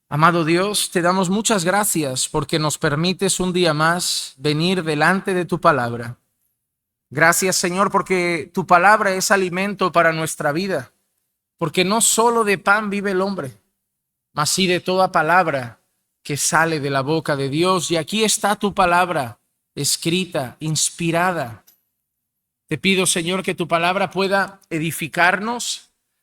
Amado Dios, te damos muchas gracias porque nos permites un día más venir delante de tu palabra. Gracias, Señor, porque tu palabra es alimento para nuestra vida, porque no solo de pan vive el hombre, mas sí de toda palabra que sale de la boca de Dios. Y aquí está tu palabra escrita, inspirada. Te pido, Señor, que tu palabra pueda edificarnos,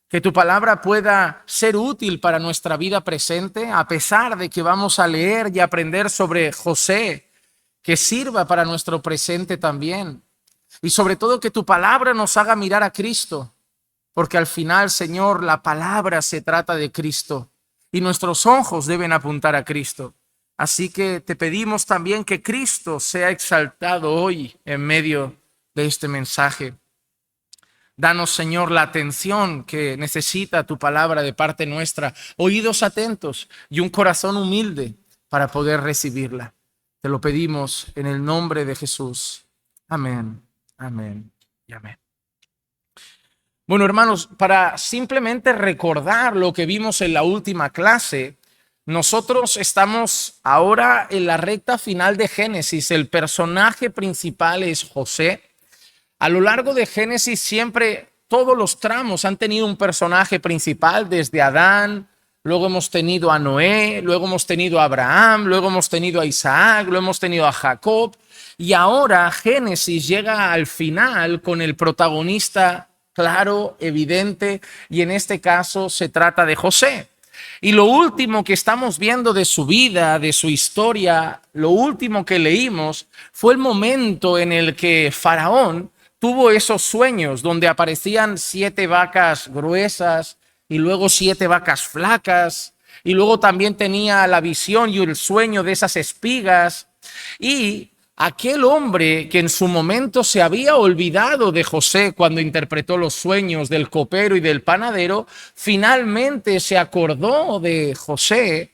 que tu palabra pueda ser útil para nuestra vida presente, a pesar de que vamos a leer y aprender sobre José, que sirva para nuestro presente también. Y sobre todo que tu palabra nos haga mirar a Cristo, porque al final, Señor, la palabra se trata de Cristo y nuestros ojos deben apuntar a Cristo. Así que te pedimos también que Cristo sea exaltado hoy en medio de este mensaje. Danos, Señor, la atención que necesita tu palabra de parte nuestra, oídos atentos y un corazón humilde para poder recibirla. Te lo pedimos en el nombre de Jesús. Amén, amén y amén. Bueno, hermanos, para simplemente recordar lo que vimos en la última clase, nosotros estamos ahora en la recta final de Génesis. El personaje principal es José. A lo largo de Génesis siempre todos los tramos han tenido un personaje principal, desde Adán, luego hemos tenido a Noé, luego hemos tenido a Abraham, luego hemos tenido a Isaac, luego hemos tenido a Jacob, y ahora Génesis llega al final con el protagonista claro, evidente, y en este caso se trata de José. Y lo último que estamos viendo de su vida, de su historia, lo último que leímos fue el momento en el que Faraón tuvo esos sueños donde aparecían 7 vacas gruesas y luego 7 vacas flacas, y luego también tenía la visión y el sueño de esas espigas. Y aquel hombre que en su momento se había olvidado de José cuando interpretó los sueños del copero y del panadero, finalmente se acordó de José,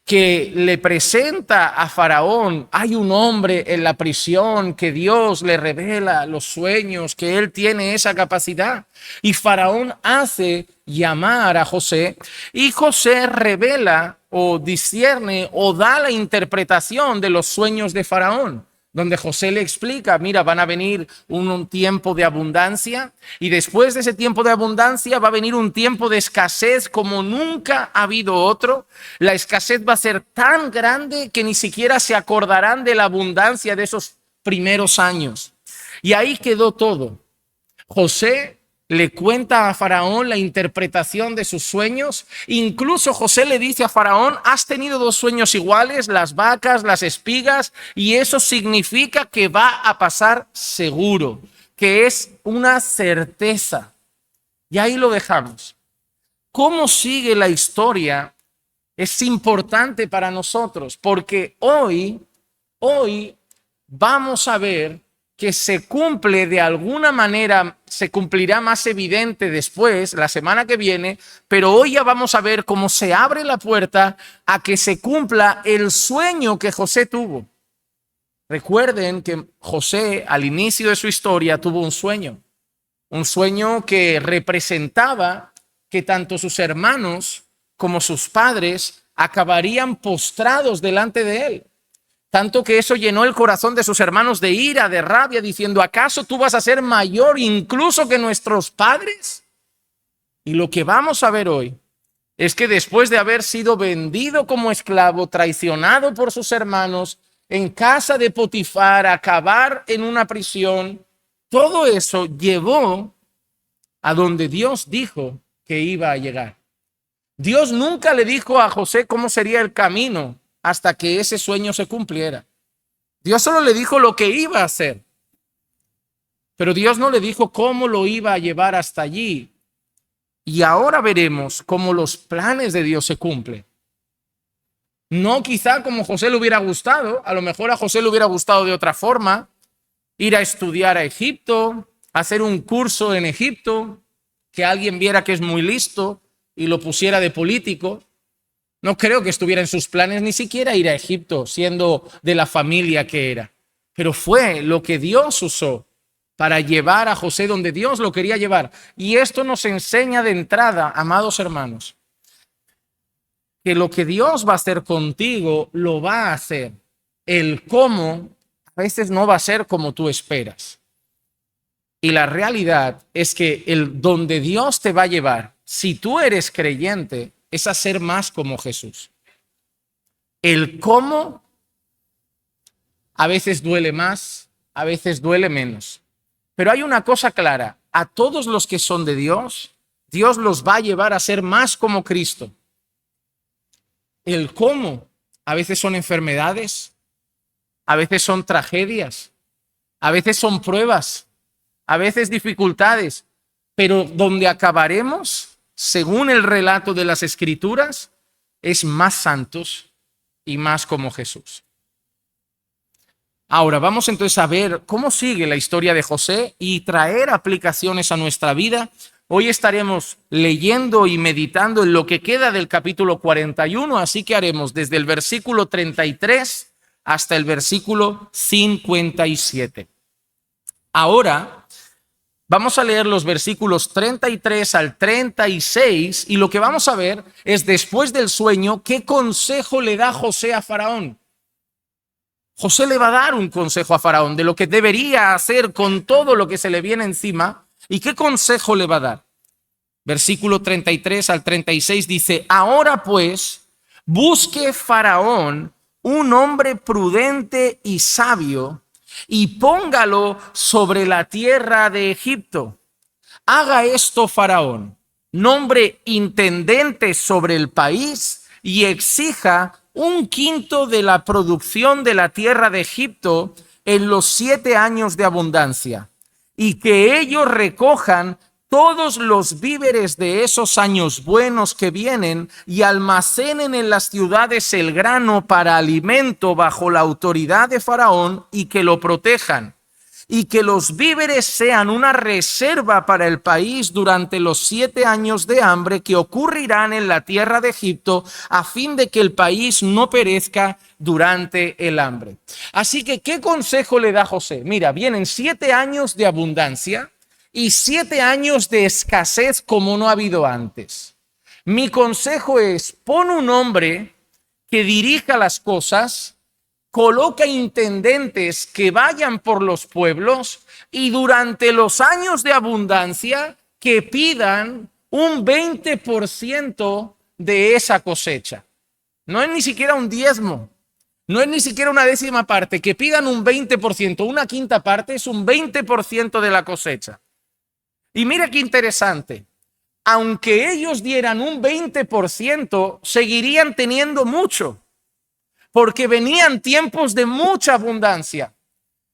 que le presenta a Faraón. Hay un hombre en la prisión que Dios le revela los sueños, que él tiene esa capacidad. Y Faraón hace llamar a José y José revela o discierne o da la interpretación de los sueños de Faraón, donde José le explica, mira, van a venir un tiempo de abundancia y después de ese tiempo de abundancia va a venir un tiempo de escasez como nunca ha habido otro. La escasez va a ser tan grande que ni siquiera se acordarán de la abundancia de esos primeros años. Y ahí quedó todo. José le cuenta a Faraón la interpretación de sus sueños. Incluso José le dice a Faraón, has tenido 2 sueños iguales, las vacas, las espigas, y eso significa que va a pasar seguro, que es una certeza. Y ahí lo dejamos. ¿Cómo sigue la historia? Es importante para nosotros, porque hoy vamos a ver que se cumple de alguna manera, se cumplirá más evidente después, la semana que viene, pero hoy ya vamos a ver cómo se abre la puerta a que se cumpla el sueño que José tuvo. Recuerden que José al inicio de su historia tuvo un sueño que representaba que tanto sus hermanos como sus padres acabarían postrados delante de él. Tanto que eso llenó el corazón de sus hermanos de ira, de rabia, diciendo, ¿acaso tú vas a ser mayor incluso que nuestros padres? Y lo que vamos a ver hoy es que después de haber sido vendido como esclavo, traicionado por sus hermanos, en casa de Potifar, acabar en una prisión, todo eso llevó a donde Dios dijo que iba a llegar. Dios nunca le dijo a José cómo sería el camino hasta que ese sueño se cumpliera. Dios solo le dijo lo que iba a hacer, pero Dios no le dijo cómo lo iba a llevar hasta allí. Y ahora veremos cómo los planes de Dios se cumplen. No quizá como José le hubiera gustado, a lo mejor a José le hubiera gustado de otra forma, ir a estudiar a Egipto, hacer un curso en Egipto, que alguien viera que es muy listo y lo pusiera de político. No creo que estuviera en sus planes ni siquiera ir a Egipto, siendo de la familia que era. Pero fue lo que Dios usó para llevar a José donde Dios lo quería llevar. Y esto nos enseña de entrada, amados hermanos, que lo que Dios va a hacer contigo, lo va a hacer. El cómo a veces no va a ser como tú esperas. Y la realidad es que el donde Dios te va a llevar, si tú eres creyente, es a ser más como Jesús. El cómo a veces duele más, a veces duele menos. Pero hay una cosa clara, a todos los que son de Dios, Dios los va a llevar a ser más como Cristo. El cómo a veces son enfermedades, a veces son tragedias, a veces son pruebas, a veces dificultades, pero donde acabaremos, según el relato de las Escrituras, es más santos y más como Jesús. Ahora vamos entonces a ver cómo sigue la historia de José y traer aplicaciones a nuestra vida. Hoy estaremos leyendo y meditando en lo que queda del capítulo 41, así que haremos desde el versículo 33 hasta el versículo 57. Ahora vamos a leer los versículos 33 al 36 y lo que vamos a ver es, después del sueño, qué consejo le da José a Faraón. José le va a dar un consejo a Faraón de lo que debería hacer con todo lo que se le viene encima. ¿Y qué consejo le va a dar? Versículo 33 al 36 dice: ahora pues, busque Faraón un hombre prudente y sabio y póngalo sobre la tierra de Egipto. Haga esto Faraón, nombre intendente sobre el país y exija 1/5 de la producción de la tierra de Egipto en los 7 años de abundancia, y que ellos recojan todos los víveres de esos años buenos que vienen y almacenen en las ciudades el grano para alimento bajo la autoridad de Faraón, y que lo protejan. Y que los víveres sean una reserva para el país durante los 7 años de hambre que ocurrirán en la tierra de Egipto, a fin de que el país no perezca durante el hambre. Así que, ¿qué consejo le da José? Mira, vienen 7 años de abundancia y 7 años de escasez como no ha habido antes. Mi consejo es: pon un hombre que dirija las cosas, coloca intendentes que vayan por los pueblos, y durante los años de abundancia que pidan un 20% de esa cosecha. No es ni siquiera un diezmo, no es ni siquiera una 10ª parte, que pidan un 20%, 1/5 parte es un 20% de la cosecha. Y mira qué interesante, aunque ellos dieran un 20%, seguirían teniendo mucho, porque venían tiempos de mucha abundancia.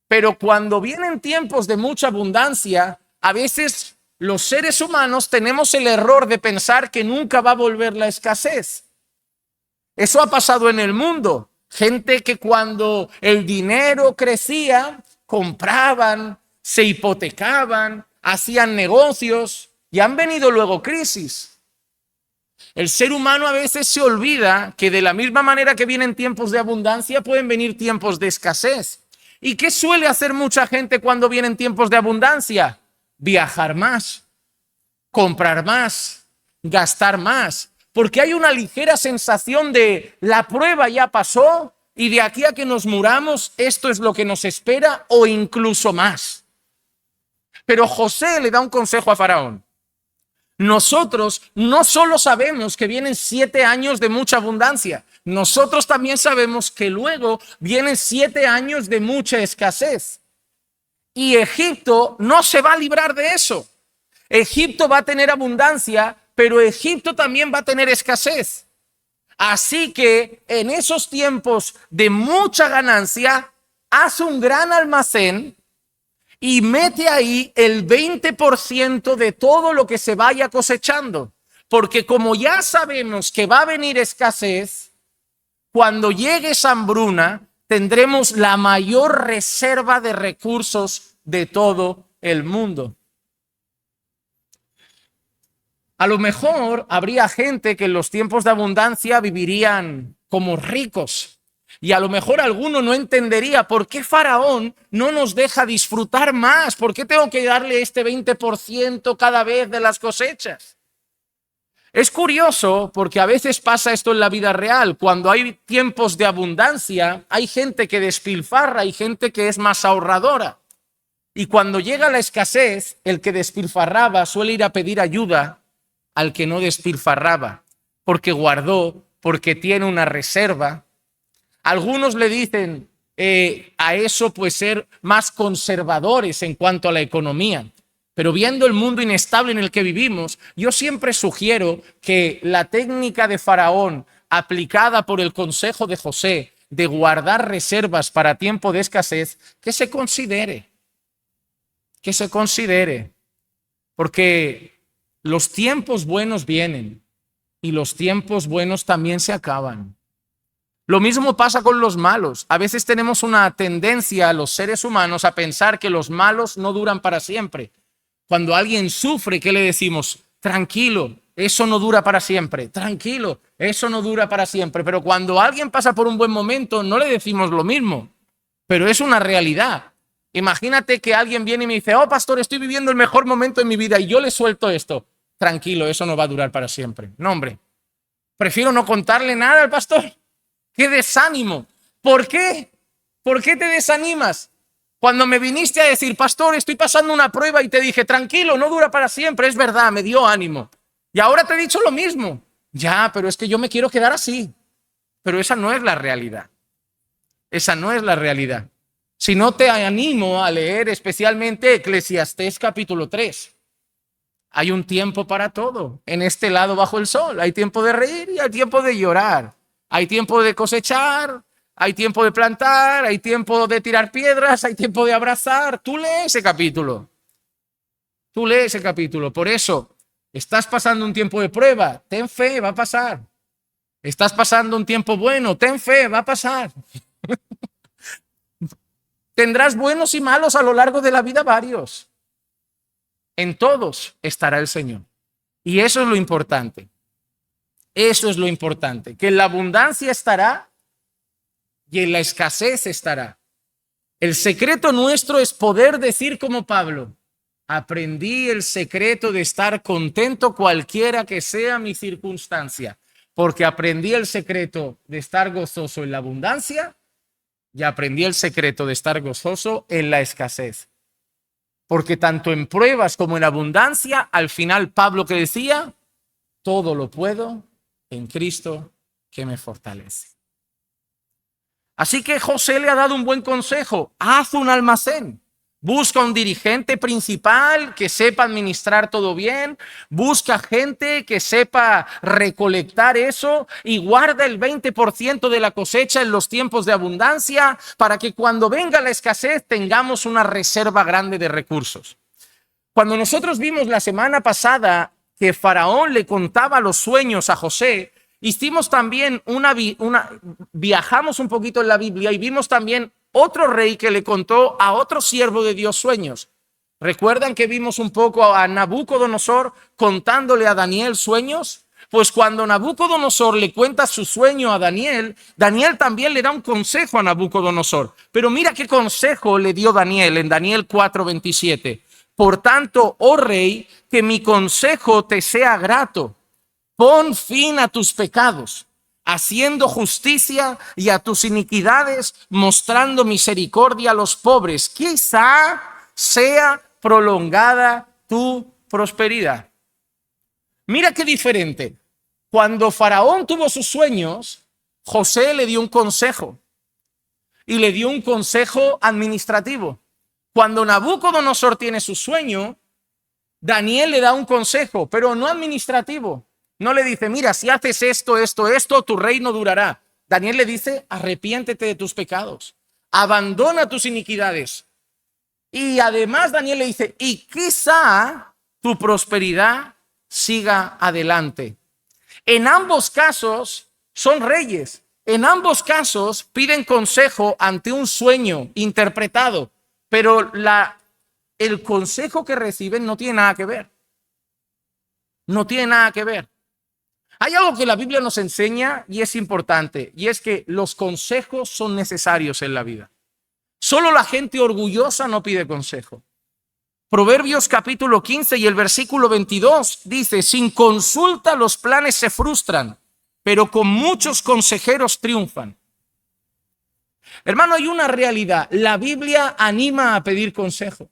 Pero cuando vienen tiempos de mucha abundancia, a veces los seres humanos tenemos el error de pensar que nunca va a volver la escasez. Eso ha pasado en el mundo. Gente que cuando el dinero crecía, compraban, se hipotecaban, hacían negocios, y han venido luego crisis. El ser humano a veces se olvida que de la misma manera que vienen tiempos de abundancia, pueden venir tiempos de escasez. ¿Y qué suele hacer mucha gente cuando vienen tiempos de abundancia? Viajar más, comprar más, gastar más, porque hay una ligera sensación de la prueba ya pasó y de aquí a que nos muramos esto es lo que nos espera, o incluso más. Pero José le da un consejo a Faraón. Nosotros no solo sabemos que vienen 7 años de mucha abundancia, nosotros también sabemos que luego vienen 7 años de mucha escasez. Y Egipto no se va a librar de eso. Egipto va a tener abundancia, pero Egipto también va a tener escasez. Así que en esos tiempos de mucha ganancia, haz un gran almacén y mete ahí el 20% de todo lo que se vaya cosechando. Porque como ya sabemos que va a venir escasez, cuando llegue esa hambruna, tendremos la mayor reserva de recursos de todo el mundo. A lo mejor habría gente que en los tiempos de abundancia vivirían como ricos. Y a lo mejor alguno no entendería por qué Faraón no nos deja disfrutar más. ¿Por qué tengo que darle este 20% cada vez de las cosechas? Es curioso porque a veces pasa esto en la vida real. Cuando hay tiempos de abundancia, hay gente que despilfarra, hay gente que es más ahorradora. Y cuando llega la escasez, el que despilfarraba suele ir a pedir ayuda al que no despilfarraba, porque guardó, porque tiene una reserva. Algunos le dicen a eso pues ser más conservadores en cuanto a la economía. Pero viendo el mundo inestable en el que vivimos, yo siempre sugiero que la técnica de Faraón aplicada por el consejo de José de guardar reservas para tiempo de escasez, que se considere, porque los tiempos buenos vienen y los tiempos buenos también se acaban. Lo mismo pasa con los malos. A veces tenemos una tendencia, los seres humanos, a pensar que los malos no duran para siempre. Cuando alguien sufre, ¿qué le decimos? Tranquilo, eso no dura para siempre. Tranquilo, eso no dura para siempre. Pero cuando alguien pasa por un buen momento, no le decimos lo mismo. Pero es una realidad. Imagínate que alguien viene y me dice, oh, pastor, estoy viviendo el mejor momento de mi vida y yo le suelto esto. Tranquilo, eso no va a durar para siempre. No, hombre, prefiero no contarle nada al pastor. ¡Qué desánimo! ¿Por qué? ¿Por qué te desanimas? Cuando me viniste a decir, pastor, estoy pasando una prueba y te dije, tranquilo, no dura para siempre, es verdad, me dio ánimo. Y ahora te he dicho lo mismo. Ya, pero es que yo me quiero quedar así. Pero esa no es la realidad. Esa no es la realidad. Si no, te animo a leer especialmente Eclesiastés capítulo 3. Hay un tiempo para todo en este lado bajo el sol. Hay tiempo de reír y hay tiempo de llorar. Hay tiempo de cosechar, hay tiempo de plantar, hay tiempo de tirar piedras, hay tiempo de abrazar. Tú lee ese capítulo. Tú lee ese capítulo. Por eso, estás pasando un tiempo de prueba. Ten fe, va a pasar. Estás pasando un tiempo bueno. Ten fe, va a pasar. Tendrás buenos y malos a lo largo de la vida varios. En todos estará el Señor. Y eso es lo importante. Eso es lo importante, que en la abundancia estará y en la escasez estará. El secreto nuestro es poder decir como Pablo, aprendí el secreto de estar contento cualquiera que sea mi circunstancia, porque aprendí el secreto de estar gozoso en la abundancia y aprendí el secreto de estar gozoso en la escasez. Porque tanto en pruebas como en abundancia, al final Pablo que decía, todo lo puedo en Cristo que me fortalece. Así que José le ha dado un buen consejo. Haz un almacén. Busca un dirigente principal que sepa administrar todo bien. Busca gente que sepa recolectar eso y guarda el 20% de la cosecha en los tiempos de abundancia para que cuando venga la escasez tengamos una reserva grande de recursos. Cuando nosotros vimos la semana pasada que Faraón le contaba los sueños a José, hicimos también viajamos un poquito en la Biblia y vimos también otro rey que le contó a otro siervo de Dios sueños. ¿Recuerdan que vimos un poco a Nabucodonosor contándole a Daniel sueños? Pues cuando Nabucodonosor le cuenta su sueño a Daniel, Daniel también le da un consejo a Nabucodonosor. Pero mira qué consejo le dio Daniel en Daniel 4:27. Por tanto, oh rey, que mi consejo te sea grato. Pon fin a tus pecados, haciendo justicia y a tus iniquidades, mostrando misericordia a los pobres. Quizá sea prolongada tu prosperidad. Mira qué diferente. Cuando Faraón tuvo sus sueños, José le dio un consejo y le dio un consejo administrativo. Cuando Nabucodonosor tiene su sueño, Daniel le da un consejo, pero no administrativo. No le dice, mira, si haces esto, tu reino durará. Daniel le dice, arrepiéntete de tus pecados, abandona tus iniquidades. Y además Daniel le dice, y quizá tu prosperidad siga adelante. En ambos casos son reyes. En ambos casos piden consejo ante un sueño interpretado, pero el consejo que reciben no tiene nada que ver. No tiene nada que ver. Hay algo que la Biblia nos enseña y es importante, y es que los consejos son necesarios en la vida. Solo la gente orgullosa no pide consejo. Proverbios capítulo 15 y el versículo 22 dice: sin consulta los planes se frustran, pero con muchos consejeros triunfan. Hermano, hay una realidad. La Biblia anima a pedir consejo.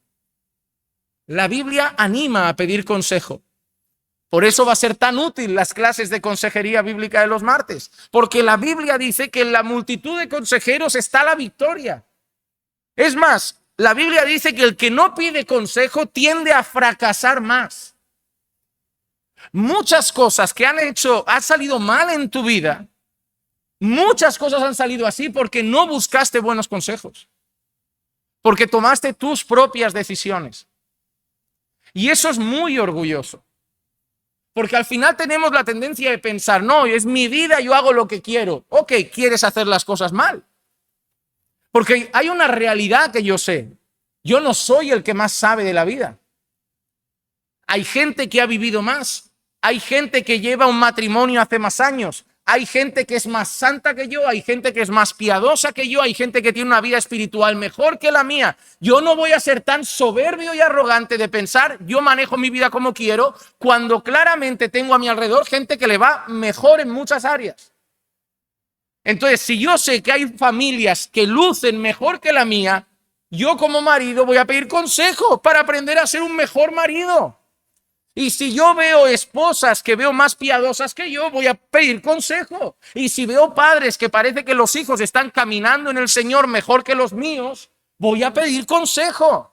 La Biblia anima a pedir consejo. Por eso va a ser tan útil las clases de consejería bíblica de los martes, porque la Biblia dice que en la multitud de consejeros está la victoria. Es más, la Biblia dice que el que no pide consejo tiende a fracasar más. Muchas cosas que han salido mal en tu vida, muchas cosas han salido así porque no buscaste buenos consejos, porque tomaste tus propias decisiones. Y eso es muy orgulloso, porque al final tenemos la tendencia de pensar: no, es mi vida, yo hago lo que quiero. Ok, quieres hacer las cosas mal. Porque hay una realidad que yo sé. Yo no soy el que más sabe de la vida. Hay gente que ha vivido más. Hay gente que lleva un matrimonio hace más años. Hay gente que es más santa que yo. Hay gente que es más piadosa que yo. Hay gente que tiene una vida espiritual mejor que la mía. Yo no voy a ser tan soberbio y arrogante de pensar: yo manejo mi vida como quiero, cuando claramente tengo a mi alrededor gente que le va mejor en muchas áreas. Entonces, si yo sé que hay familias que lucen mejor que la mía, yo como marido voy a pedir consejo para aprender a ser un mejor marido. Y si yo veo esposas que veo más piadosas que yo, voy a pedir consejo. Y si veo padres que parece que los hijos están caminando en el Señor mejor que los míos, voy a pedir consejo.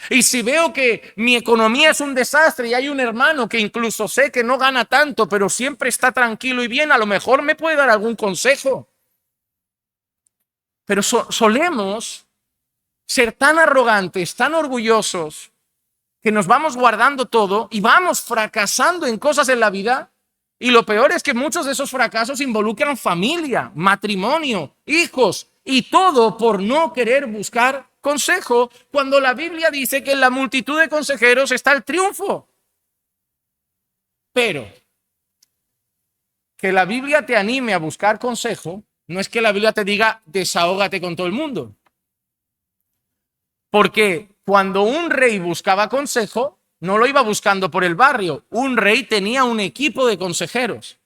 Y si veo que mi economía es un desastre y hay un hermano que incluso sé que no gana tanto, pero siempre está tranquilo y bien, a lo mejor me puede dar algún consejo. Pero solemos ser tan arrogantes, tan orgullosos, que nos vamos guardando todo y vamos fracasando en cosas en la vida. Y lo peor es que muchos de esos fracasos involucran familia, matrimonio, hijos, y todo por no querer buscar consejo, cuando la Biblia dice que en la multitud de consejeros está el triunfo. Pero que la Biblia te anime a buscar consejo no es que la Biblia te diga: desahógate con todo el mundo. Porque cuando un rey buscaba consejo, no lo iba buscando por el barrio. Un rey tenía un equipo de consejeros.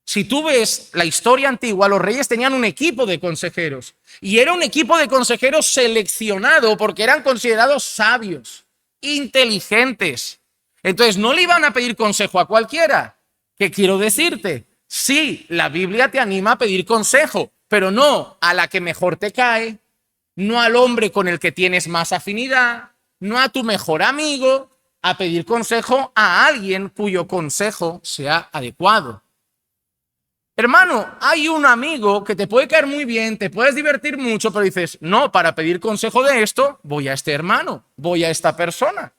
Si tú ves la historia antigua, los reyes tenían un equipo de consejeros. Y era un equipo de consejeros seleccionado porque eran considerados sabios, inteligentes. Entonces no le iban a pedir consejo a cualquiera. ¿Qué quiero decirte? Sí, la Biblia te anima a pedir consejo, pero no a la que mejor te cae, no al hombre con el que tienes más afinidad, no a tu mejor amigo, a pedir consejo a alguien cuyo consejo sea adecuado. Hermano, hay un amigo que te puede caer muy bien, te puedes divertir mucho, pero dices: no, para pedir consejo de esto, voy a este hermano, voy a esta persona.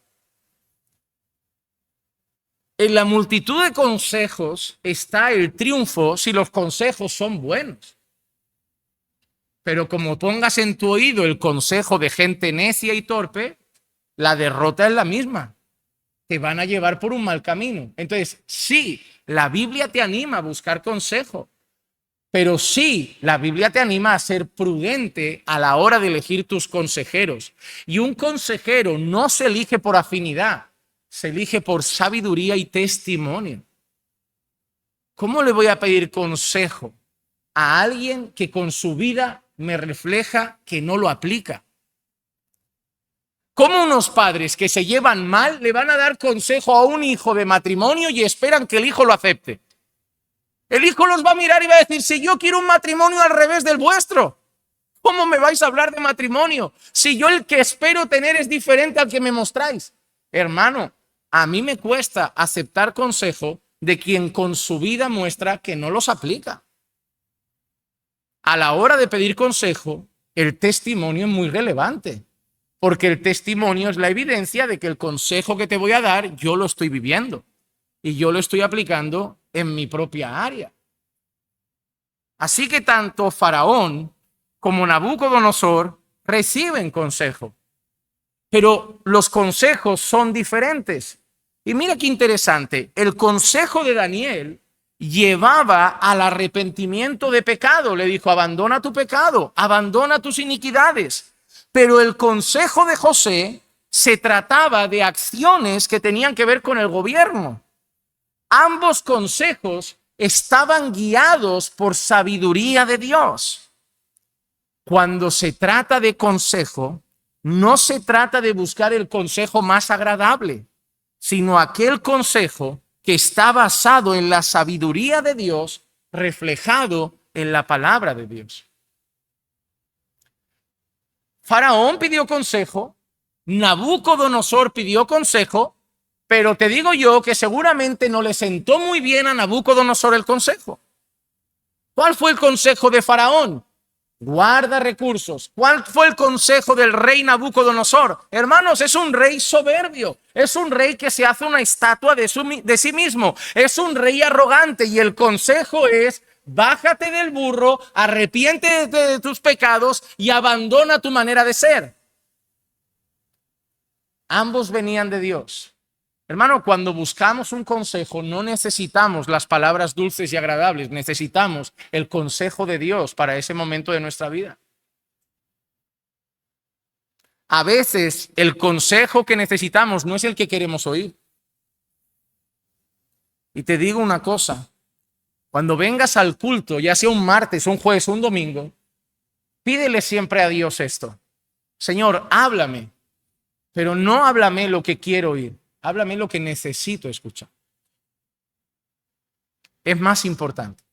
En la multitud de consejos está el triunfo si los consejos son buenos. Pero como pongas en tu oído el consejo de gente necia y torpe, la derrota es la misma. Te van a llevar por un mal camino. Entonces, sí, la Biblia te anima a buscar consejo, pero sí, la Biblia te anima a ser prudente a la hora de elegir tus consejeros. Y un consejero no se elige por afinidad, se elige por sabiduría y testimonio. ¿Cómo le voy a pedir consejo a alguien que con su vida me refleja que no lo aplica? ¿Cómo unos padres que se llevan mal le van a dar consejo a un hijo de matrimonio y esperan que el hijo lo acepte? El hijo los va a mirar y va a decir: si yo quiero un matrimonio al revés del vuestro, ¿cómo me vais a hablar de matrimonio? Si yo el que espero tener es diferente al que me mostráis. Hermano, a mí me cuesta aceptar consejo de quien con su vida muestra que no los aplica. A la hora de pedir consejo, el testimonio es muy relevante, porque el testimonio es la evidencia de que el consejo que te voy a dar yo lo estoy viviendo y yo lo estoy aplicando en mi propia área. Así que tanto Faraón como Nabucodonosor reciben consejo, pero los consejos son diferentes. Y mira qué interesante, el consejo de Daniel llevaba al arrepentimiento de pecado. Le dijo: abandona tu pecado, abandona tus iniquidades. Pero el consejo de José se trataba de acciones que tenían que ver con el gobierno. Ambos consejos estaban guiados por sabiduría de Dios. Cuando se trata de consejo, no se trata de buscar el consejo más agradable, sino aquel consejo que está basado en la sabiduría de Dios, reflejado en la palabra de Dios. Faraón pidió consejo, Nabucodonosor pidió consejo, pero te digo yo que seguramente no le sentó muy bien a Nabucodonosor el consejo. ¿Cuál fue el consejo de Faraón? Guarda recursos. ¿Cuál fue el consejo del rey Nabucodonosor? Hermanos, es un rey soberbio. Es un rey que se hace una estatua de sí mismo. Es un rey arrogante y el consejo es: bájate del burro, arrepiéntete de tus pecados y abandona tu manera de ser. Ambos venían de Dios. Hermano, cuando buscamos un consejo, no necesitamos las palabras dulces y agradables, necesitamos el consejo de Dios para ese momento de nuestra vida. A veces el consejo que necesitamos no es el que queremos oír. Y te digo una cosa, cuando vengas al culto, ya sea un martes, un jueves o un domingo, pídele siempre a Dios esto: Señor, háblame, pero no háblame lo que quiero oír. Háblame lo que necesito escuchar. Es más importante.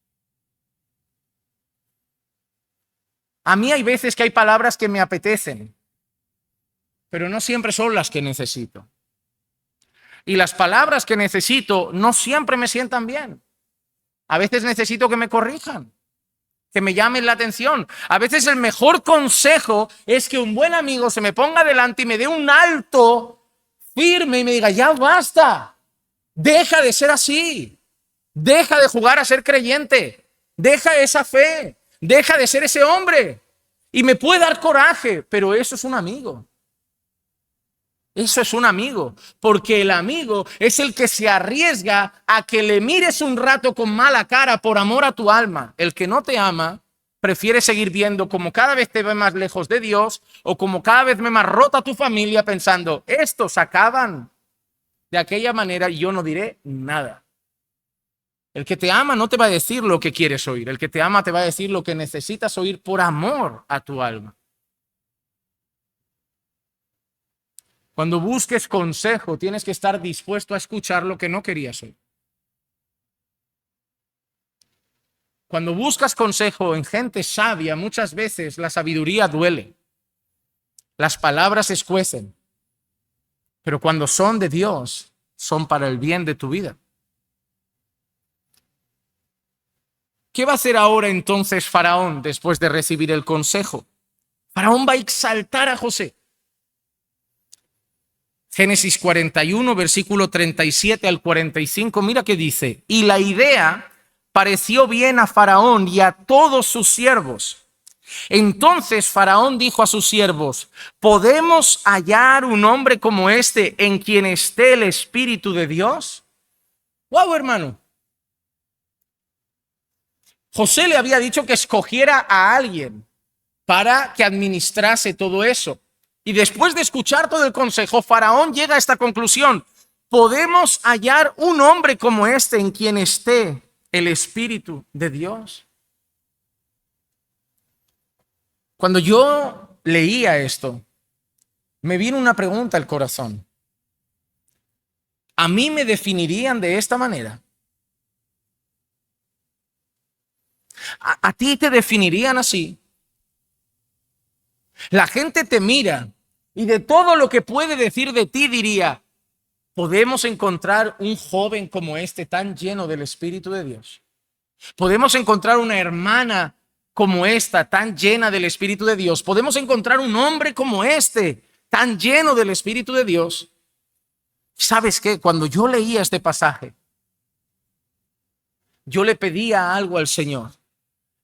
A mí hay veces que hay palabras que me apetecen, pero no siempre son las que necesito. Y las palabras que necesito no siempre me sientan bien. A veces necesito que me corrijan, que me llamen la atención. A veces el mejor consejo es que un buen amigo se me ponga delante y me dé un alto firme y me diga: ya basta, deja de ser así, deja de jugar a ser creyente, deja esa fe, deja de ser ese hombre. Y me puede dar coraje, pero eso es un amigo. Eso es un amigo, porque el amigo es el que se arriesga a que le mires un rato con mala cara por amor a tu alma. El que no te ama prefiere seguir viendo como cada vez te ve más lejos de Dios o como cada vez me más rota tu familia, pensando: estos acaban de aquella manera y yo no diré nada. El que te ama no te va a decir lo que quieres oír. El que te ama te va a decir lo que necesitas oír por amor a tu alma. Cuando busques consejo, tienes que estar dispuesto a escuchar lo que no querías oír. Cuando buscas consejo en gente sabia, muchas veces la sabiduría duele. Las palabras escuecen. Pero cuando son de Dios, son para el bien de tu vida. ¿Qué va a hacer ahora entonces Faraón después de recibir el consejo? Faraón va a exaltar a José. Génesis 41, versículo 37 al 45, mira qué dice: y la idea pareció bien a Faraón y a todos sus siervos. Entonces Faraón dijo a sus siervos: ¿podemos hallar un hombre como este en quien esté el Espíritu de Dios? ¡Wow, hermano! José le había dicho que escogiera a alguien para que administrase todo eso. Y después de escuchar todo el consejo, Faraón llega a esta conclusión: ¿podemos hallar un hombre como este en quien esté el Espíritu de Dios? Cuando yo leía esto, me vino una pregunta al corazón. ¿A mí me definirían de esta manera? ¿A ti te definirían así? La gente te mira y de todo lo que puede decir de ti diría: ¿podemos encontrar un joven como este tan lleno del Espíritu de Dios? ¿Podemos encontrar una hermana como esta tan llena del Espíritu de Dios? ¿Podemos encontrar un hombre como este tan lleno del Espíritu de Dios? ¿Sabes qué? Cuando yo leía este pasaje, yo le pedía algo al Señor.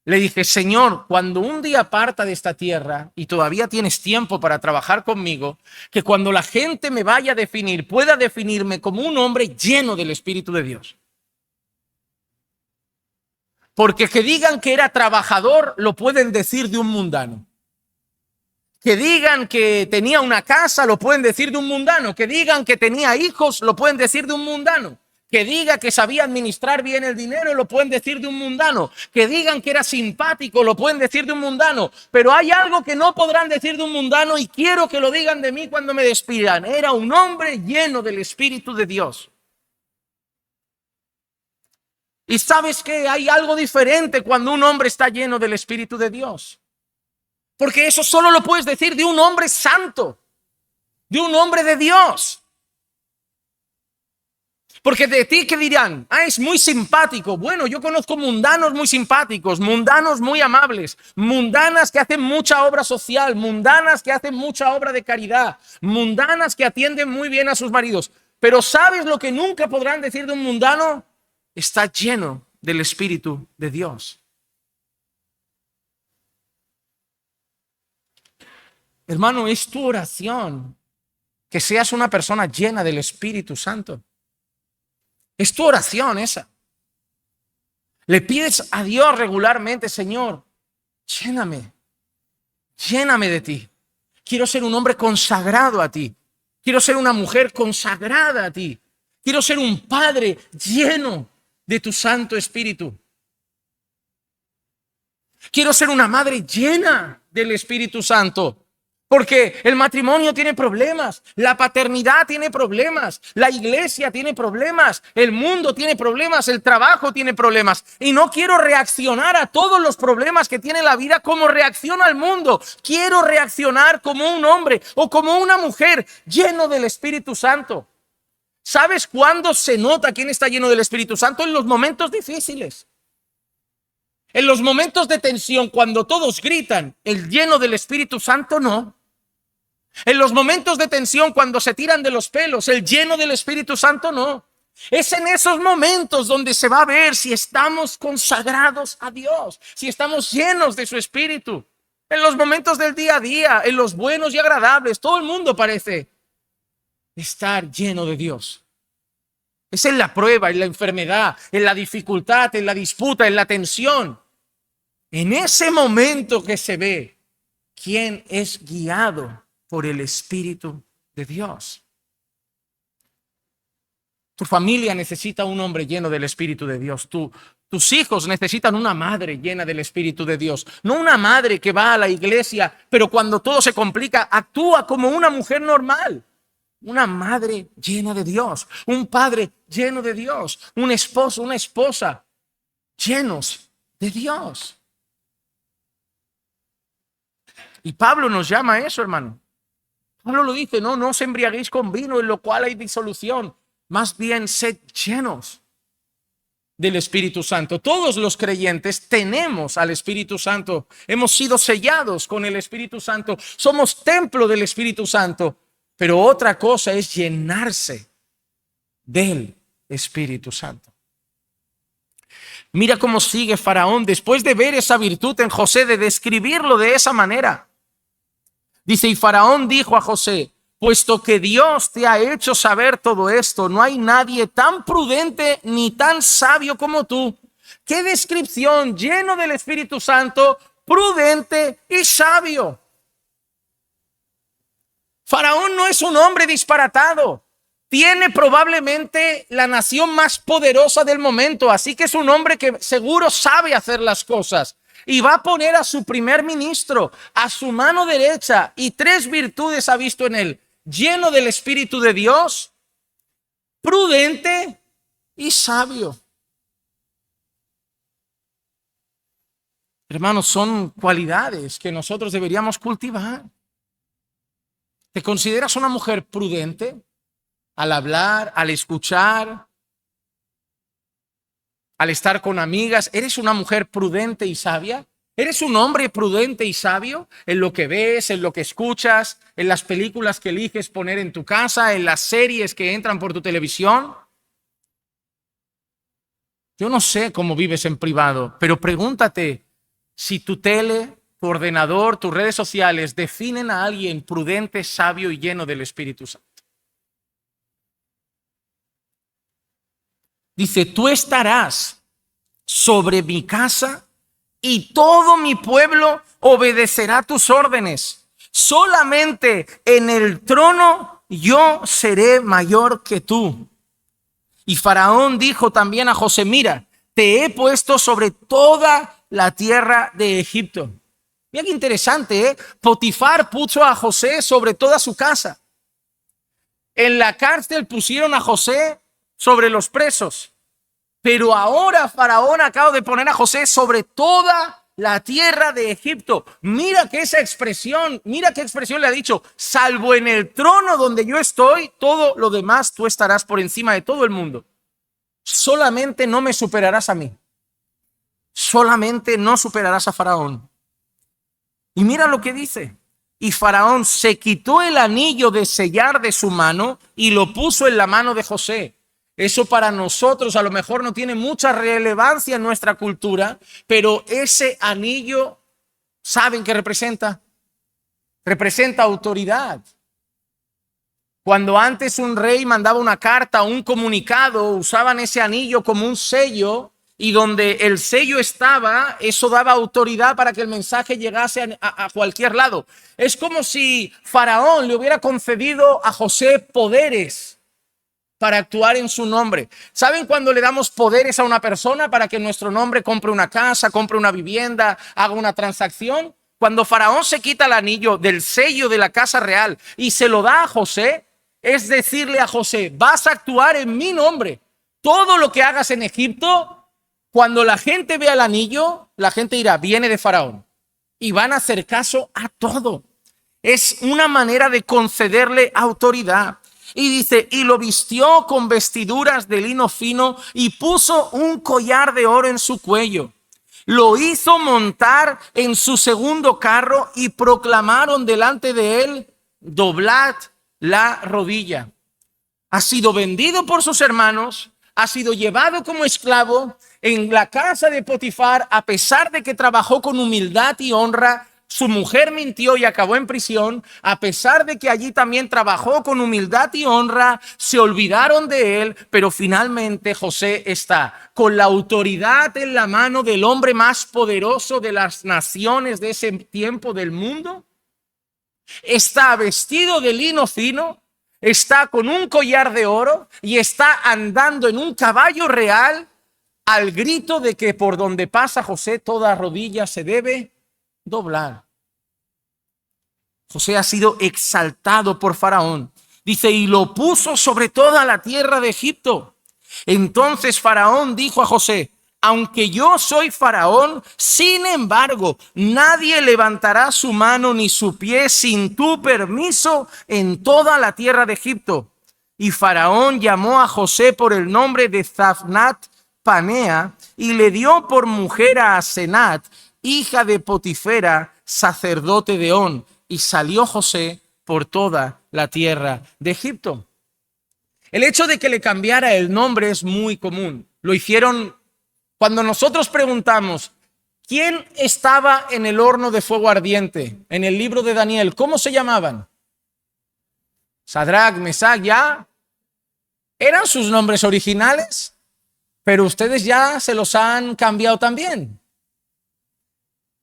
Le dije: Señor, cuando un día parta de esta tierra y todavía tienes tiempo para trabajar conmigo, que cuando la gente me vaya a definir, pueda definirme como un hombre lleno del Espíritu de Dios. Porque que digan que era trabajador, lo pueden decir de un mundano. Que digan que tenía una casa, lo pueden decir de un mundano. Que digan que tenía hijos, lo pueden decir de un mundano. Que diga que sabía administrar bien el dinero, lo pueden decir de un mundano. Que digan que era simpático, lo pueden decir de un mundano. Pero hay algo que no podrán decir de un mundano y quiero que lo digan de mí cuando me despidan. Era un hombre lleno del Espíritu de Dios. Y sabes que hay algo diferente cuando un hombre está lleno del Espíritu de Dios. Porque eso solo lo puedes decir de un hombre santo, de un hombre de Dios. Porque de ti, ¿qué dirán? Es muy simpático. Bueno, yo conozco mundanos muy simpáticos, mundanos muy amables, mundanas que hacen mucha obra social, mundanas que hacen mucha obra de caridad, mundanas que atienden muy bien a sus maridos. Pero ¿sabes lo que nunca podrán decir de un mundano? Está lleno del Espíritu de Dios. Hermano, es tu oración que seas una persona llena del Espíritu Santo. Es tu oración esa. Le pides a Dios regularmente, Señor, lléname de ti. Quiero ser un hombre consagrado a ti. Quiero ser una mujer consagrada a ti. Quiero ser un padre lleno de tu Santo Espíritu. Quiero ser una madre llena del Espíritu Santo. Porque el matrimonio tiene problemas, la paternidad tiene problemas, la iglesia tiene problemas, el mundo tiene problemas, el trabajo tiene problemas. Y no quiero reaccionar a todos los problemas que tiene la vida como reacciona el mundo. Quiero reaccionar como un hombre o como una mujer lleno del Espíritu Santo. ¿Sabes cuándo se nota quién está lleno del Espíritu Santo? En los momentos difíciles. En los momentos de tensión, cuando todos gritan, el lleno del Espíritu Santo no. En los momentos de tensión, cuando se tiran de los pelos, el lleno del Espíritu Santo no. Es en esos momentos donde se va a ver si estamos consagrados a Dios, si estamos llenos de su Espíritu. En los momentos del día a día, en los buenos y agradables, todo el mundo parece estar lleno de Dios. Es en la prueba, en la enfermedad, en la dificultad, en la disputa, en la tensión. En ese momento que se ve quién es guiado por el Espíritu de Dios. Tu familia necesita un hombre lleno del Espíritu de Dios. Tus hijos necesitan una madre llena del Espíritu de Dios. No una madre que va a la iglesia, pero cuando todo se complica, actúa como una mujer normal. Una madre llena de Dios. Un padre lleno de Dios. Un esposo, una esposa llenos de Dios. Y Pablo nos llama a eso, hermano. Pablo lo dice, no os embriaguéis con vino en lo cual hay disolución. Más bien, sed llenos del Espíritu Santo. Todos los creyentes tenemos al Espíritu Santo. Hemos sido sellados con el Espíritu Santo. Somos templo del Espíritu Santo. Pero otra cosa es llenarse del Espíritu Santo. Mira cómo sigue Faraón después de ver esa virtud en José, de describirlo de esa manera. Dice, y Faraón dijo a José, puesto que Dios te ha hecho saber todo esto, no hay nadie tan prudente ni tan sabio como tú. ¡Qué descripción! Lleno del Espíritu Santo, prudente y sabio. Faraón no es un hombre disparatado. Tiene probablemente la nación más poderosa del momento, así que es un hombre que seguro sabe hacer las cosas. Y va a poner a su primer ministro a su mano derecha, y 3 virtudes ha visto en él: lleno del Espíritu de Dios, prudente y sabio. Hermanos, son cualidades que nosotros deberíamos cultivar. ¿Te consideras una mujer prudente al hablar, al escuchar, al estar con amigas? ¿Eres una mujer prudente y sabia? ¿Eres un hombre prudente y sabio en lo que ves, en lo que escuchas, en las películas que eliges poner en tu casa, en las series que entran por tu televisión? Yo no sé cómo vives en privado, pero pregúntate si tu tele, tu ordenador, tus redes sociales definen a alguien prudente, sabio y lleno del Espíritu Santo. Dice, tú estarás sobre mi casa y todo mi pueblo obedecerá tus órdenes. Solamente en el trono yo seré mayor que tú. Y Faraón dijo también a José, mira, te he puesto sobre toda la tierra de Egipto. Mira qué interesante, ¿eh? Potifar puso a José sobre toda su casa. En la cárcel pusieron a José sobre los presos. Pero ahora Faraón acaba de poner a José sobre toda la tierra de Egipto. Mira qué expresión le ha dicho. Salvo en el trono donde yo estoy, todo lo demás tú estarás por encima de todo el mundo. Solamente no me superarás a mí. Solamente no superarás a Faraón. Y mira lo que dice. Y Faraón se quitó el anillo de sellar de su mano y lo puso en la mano de José. Eso para nosotros a lo mejor no tiene mucha relevancia en nuestra cultura, pero ese anillo, ¿saben qué representa? Representa autoridad. Cuando antes un rey mandaba una carta o un comunicado, usaban ese anillo como un sello, y donde el sello estaba, eso daba autoridad para que el mensaje llegase a cualquier lado. Es como si Faraón le hubiera concedido a José poderes para actuar en su nombre. ¿Saben cuando le damos poderes a una persona para que en nuestro nombre compre una casa, compre una vivienda, haga una transacción? Cuando Faraón se quita el anillo del sello de la casa real y se lo da a José, es decirle a José, vas a actuar en mi nombre. Todo lo que hagas en Egipto, cuando la gente vea el anillo, la gente dirá, viene de Faraón. Y van a hacer caso a todo. Es una manera de concederle autoridad. Y dice, y lo vistió con vestiduras de lino fino y puso un collar de oro en su cuello. Lo hizo montar en su segundo carro y proclamaron delante de él, doblad la rodilla. Ha sido vendido por sus hermanos, ha sido llevado como esclavo en la casa de Potifar, a pesar de que trabajó con humildad y honra. Su mujer mintió y acabó en prisión. A pesar de que allí también trabajó con humildad y honra, se olvidaron de él, pero finalmente José está con la autoridad en la mano del hombre más poderoso de las naciones de ese tiempo del mundo. Está vestido de lino fino, está con un collar de oro y está andando en un caballo real, al grito de que por donde pasa José toda rodilla se debe doblar. José ha sido exaltado por Faraón. Dice, y lo puso sobre toda la tierra de Egipto. Entonces Faraón dijo a José, aunque yo soy Faraón, sin embargo, nadie levantará su mano ni su pie sin tu permiso en toda la tierra de Egipto. Y Faraón llamó a José por el nombre de Zafnat Panea y le dio por mujer a Asenat, hija de Potifera, sacerdote de On. Y salió José por toda la tierra de Egipto. El hecho de que le cambiara el nombre es muy común. Lo hicieron cuando nosotros preguntamos, ¿quién estaba en el horno de fuego ardiente? En el libro de Daniel, ¿cómo se llamaban? Sadrac, Mesac, ya. Eran sus nombres originales, pero ustedes ya se los han cambiado también.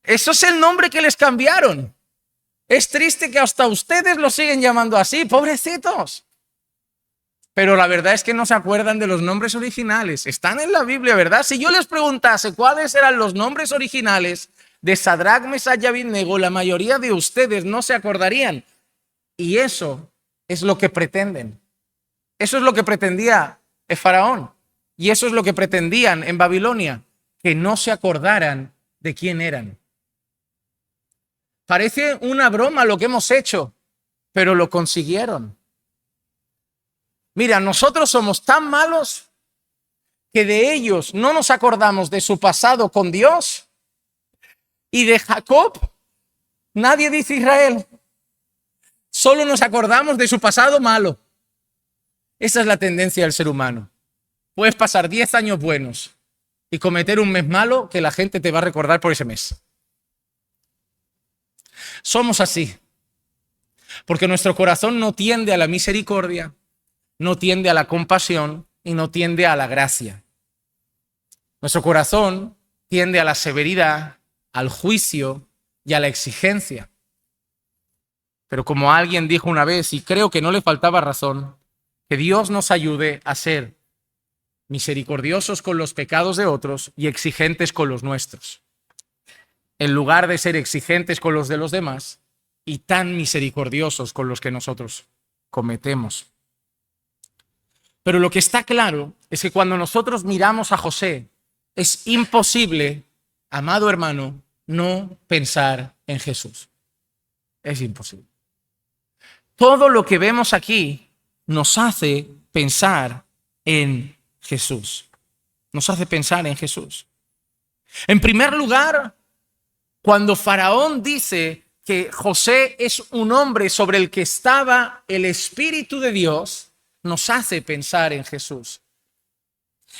Eso es el nombre que les cambiaron. Es triste que hasta ustedes lo siguen llamando así, pobrecitos. Pero la verdad es que no se acuerdan de los nombres originales. Están en la Biblia, ¿verdad? Si yo les preguntase cuáles eran los nombres originales de Sadrac, Mesach y Abednego, la mayoría de ustedes no se acordarían. Y eso es lo que pretenden. Eso es lo que pretendía el Faraón. Y eso es lo que pretendían en Babilonia, que no se acordaran de quién eran. Parece una broma lo que hemos hecho, pero lo consiguieron. Mira, nosotros somos tan malos que de ellos no nos acordamos de su pasado con Dios, y de Jacob nadie dice Israel. Solo nos acordamos de su pasado malo. Esa es la tendencia del ser humano. Puedes pasar 10 años buenos y cometer un mes malo que la gente te va a recordar por ese mes. Somos así, porque nuestro corazón no tiende a la misericordia, no tiende a la compasión y no tiende a la gracia. Nuestro corazón tiende a la severidad, al juicio y a la exigencia. Pero como alguien dijo una vez, y creo que no le faltaba razón, que Dios nos ayude a ser misericordiosos con los pecados de otros y exigentes con los nuestros, en lugar de ser exigentes con los de los demás y tan misericordiosos con los que nosotros cometemos. Pero lo que está claro es que cuando nosotros miramos a José, es imposible, amado hermano, no pensar en Jesús. Es imposible. Todo lo que vemos aquí nos hace pensar en Jesús. Nos hace pensar en Jesús. En primer lugar, cuando Faraón dice que José es un hombre sobre el que estaba el Espíritu de Dios, nos hace pensar en Jesús.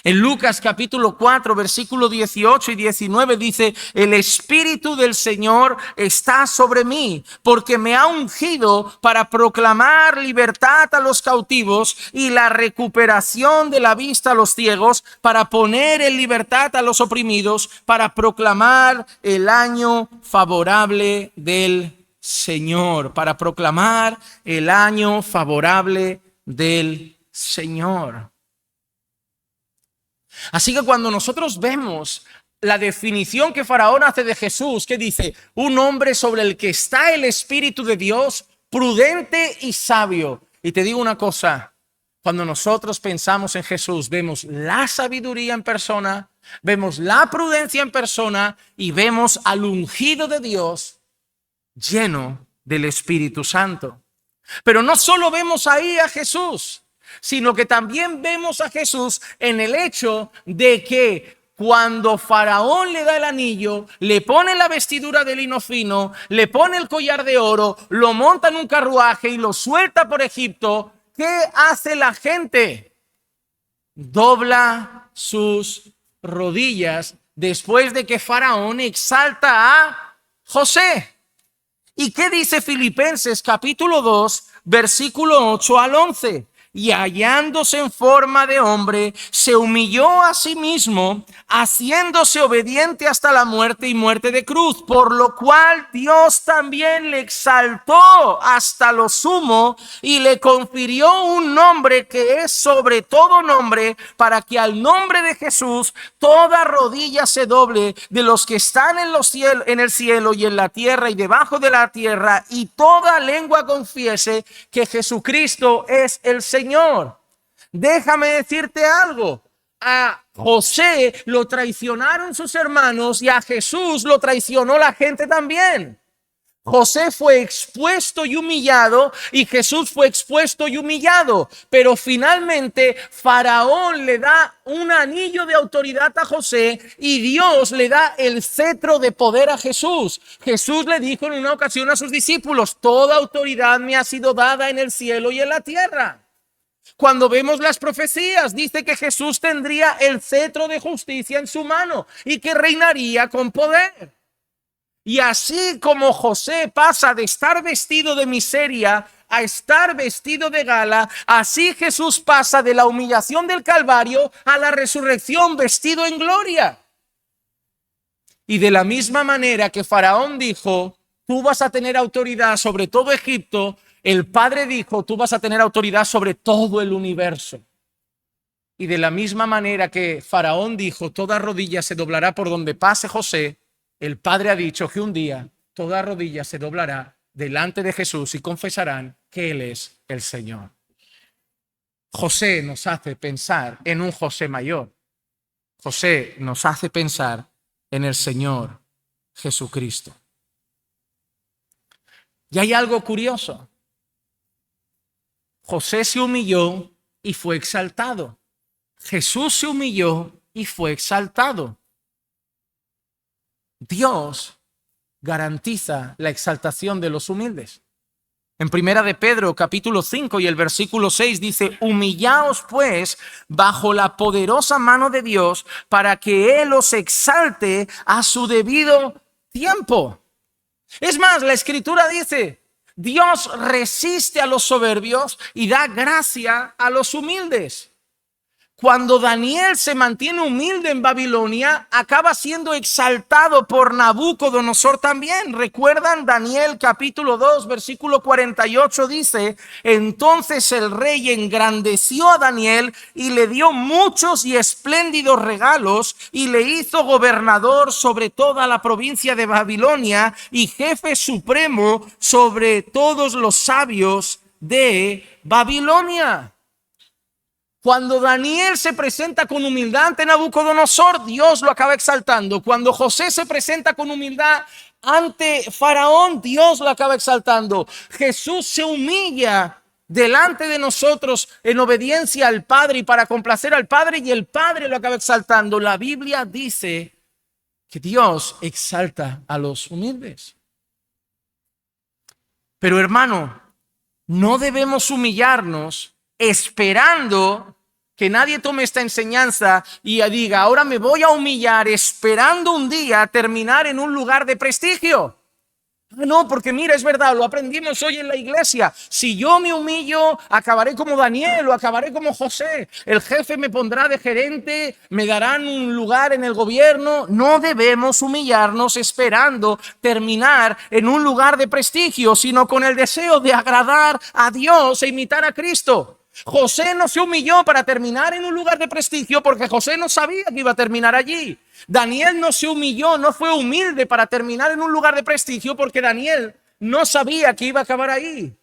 En Lucas capítulo 4, versículo 18 y 19 dice: el Espíritu del Señor está sobre mí, porque me ha ungido para proclamar libertad a los cautivos y la recuperación de la vista a los ciegos, para poner en libertad a los oprimidos, para proclamar el año favorable del Señor, para proclamar el año favorable del Señor. Así que cuando nosotros vemos la definición que Faraón hace de Jesús, que dice: un hombre sobre el que está el Espíritu de Dios, prudente y sabio. Y te digo una cosa, cuando nosotros pensamos en Jesús, vemos la sabiduría en persona, vemos la prudencia en persona y vemos al ungido de Dios lleno del Espíritu Santo. Pero no solo vemos ahí a Jesús, sino que también vemos a Jesús en el hecho de que cuando Faraón le da el anillo, le pone la vestidura de lino fino, le pone el collar de oro, lo monta en un carruaje y lo suelta por Egipto, ¿qué hace la gente? Dobla sus rodillas después de que Faraón exalta a José. ¿Y qué dice Filipenses capítulo 2, versículo 8 al 11? Y hallándose en forma de hombre, se humilló a sí mismo, haciéndose obediente hasta la muerte y muerte de cruz, por lo cual Dios también le exaltó hasta lo sumo y le confirió un nombre que es sobre todo nombre, para que al nombre de Jesús toda rodilla se doble, de los que están en los cielos, en el cielo y en la tierra y debajo de la tierra, y toda lengua confiese que Jesucristo es el Señor. Déjame decirte algo: a José lo traicionaron sus hermanos y a Jesús lo traicionó la gente también. José fue expuesto y humillado y Jesús fue expuesto y humillado, pero finalmente Faraón le da un anillo de autoridad a José y Dios le da el cetro de poder a Jesús. Jesús le dijo en una ocasión a sus discípulos: toda autoridad me ha sido dada en el cielo y en la tierra. Cuando vemos las profecías, dice que Jesús tendría el cetro de justicia en su mano y que reinaría con poder. Y así como José pasa de estar vestido de miseria a estar vestido de gala, así Jesús pasa de la humillación del Calvario a la resurrección vestido en gloria. Y de la misma manera que Faraón dijo: tú vas a tener autoridad sobre todo Egipto, el Padre dijo: tú vas a tener autoridad sobre todo el universo. Y de la misma manera que Faraón dijo: toda rodilla se doblará por donde pase José, el Padre ha dicho que un día toda rodilla se doblará delante de Jesús y confesarán que Él es el Señor. José nos hace pensar en un José mayor. José nos hace pensar en el Señor Jesucristo. Y hay algo curioso. José se humilló y fue exaltado. Jesús se humilló y fue exaltado. Dios garantiza la exaltación de los humildes. En Primera de Pedro, capítulo 5 y el versículo 6 dice: humillaos pues bajo la poderosa mano de Dios, para que Él os exalte a su debido tiempo. Es más, la Escritura dice: Dios resiste a los soberbios y da gracia a los humildes. Cuando Daniel se mantiene humilde en Babilonia, acaba siendo exaltado por Nabucodonosor también. ¿Recuerdan? Daniel capítulo 2, versículo 48 dice: entonces el rey engrandeció a Daniel y le dio muchos y espléndidos regalos y le hizo gobernador sobre toda la provincia de Babilonia y jefe supremo sobre todos los sabios de Babilonia. Cuando Daniel se presenta con humildad ante Nabucodonosor, Dios lo acaba exaltando. Cuando José se presenta con humildad ante Faraón, Dios lo acaba exaltando. Jesús se humilla delante de nosotros en obediencia al Padre y para complacer al Padre, y el Padre lo acaba exaltando. La Biblia dice que Dios exalta a los humildes. Pero hermano, no debemos humillarnos esperando que nadie tome esta enseñanza y diga: ahora me voy a humillar esperando un día terminar en un lugar de prestigio. No, porque mira, es verdad, lo aprendimos hoy en la iglesia. Si yo me humillo, acabaré como Daniel o acabaré como José. El jefe me pondrá de gerente, me darán un lugar en el gobierno. No debemos humillarnos esperando terminar en un lugar de prestigio, sino con el deseo de agradar a Dios e imitar a Cristo. José no se humilló para terminar en un lugar de prestigio porque José no sabía que iba a terminar allí. Daniel no se humilló, no fue humilde para terminar en un lugar de prestigio porque Daniel no sabía que iba a acabar ahí.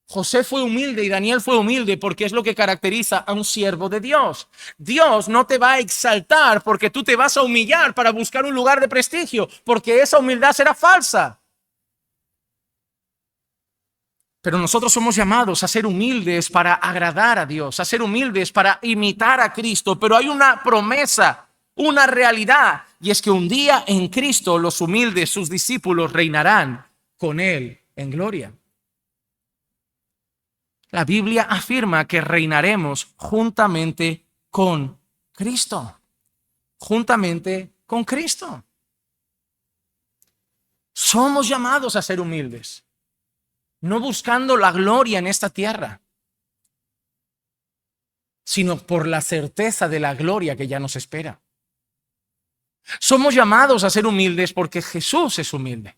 José fue humilde y Daniel fue humilde porque es lo que caracteriza a un siervo de Dios. Dios no te va a exaltar porque tú te vas a humillar para buscar un lugar de prestigio, porque esa humildad será falsa. Pero nosotros somos llamados a ser humildes para agradar a Dios, a ser humildes para imitar a Cristo. Pero hay una promesa, una realidad, y es que un día en Cristo los humildes, sus discípulos, reinarán con Él en gloria. La Biblia afirma que reinaremos juntamente con Cristo. Juntamente con Cristo. Somos llamados a ser humildes, no buscando la gloria en esta tierra, sino por la certeza de la gloria que ya nos espera. Somos llamados a ser humildes porque Jesús es humilde.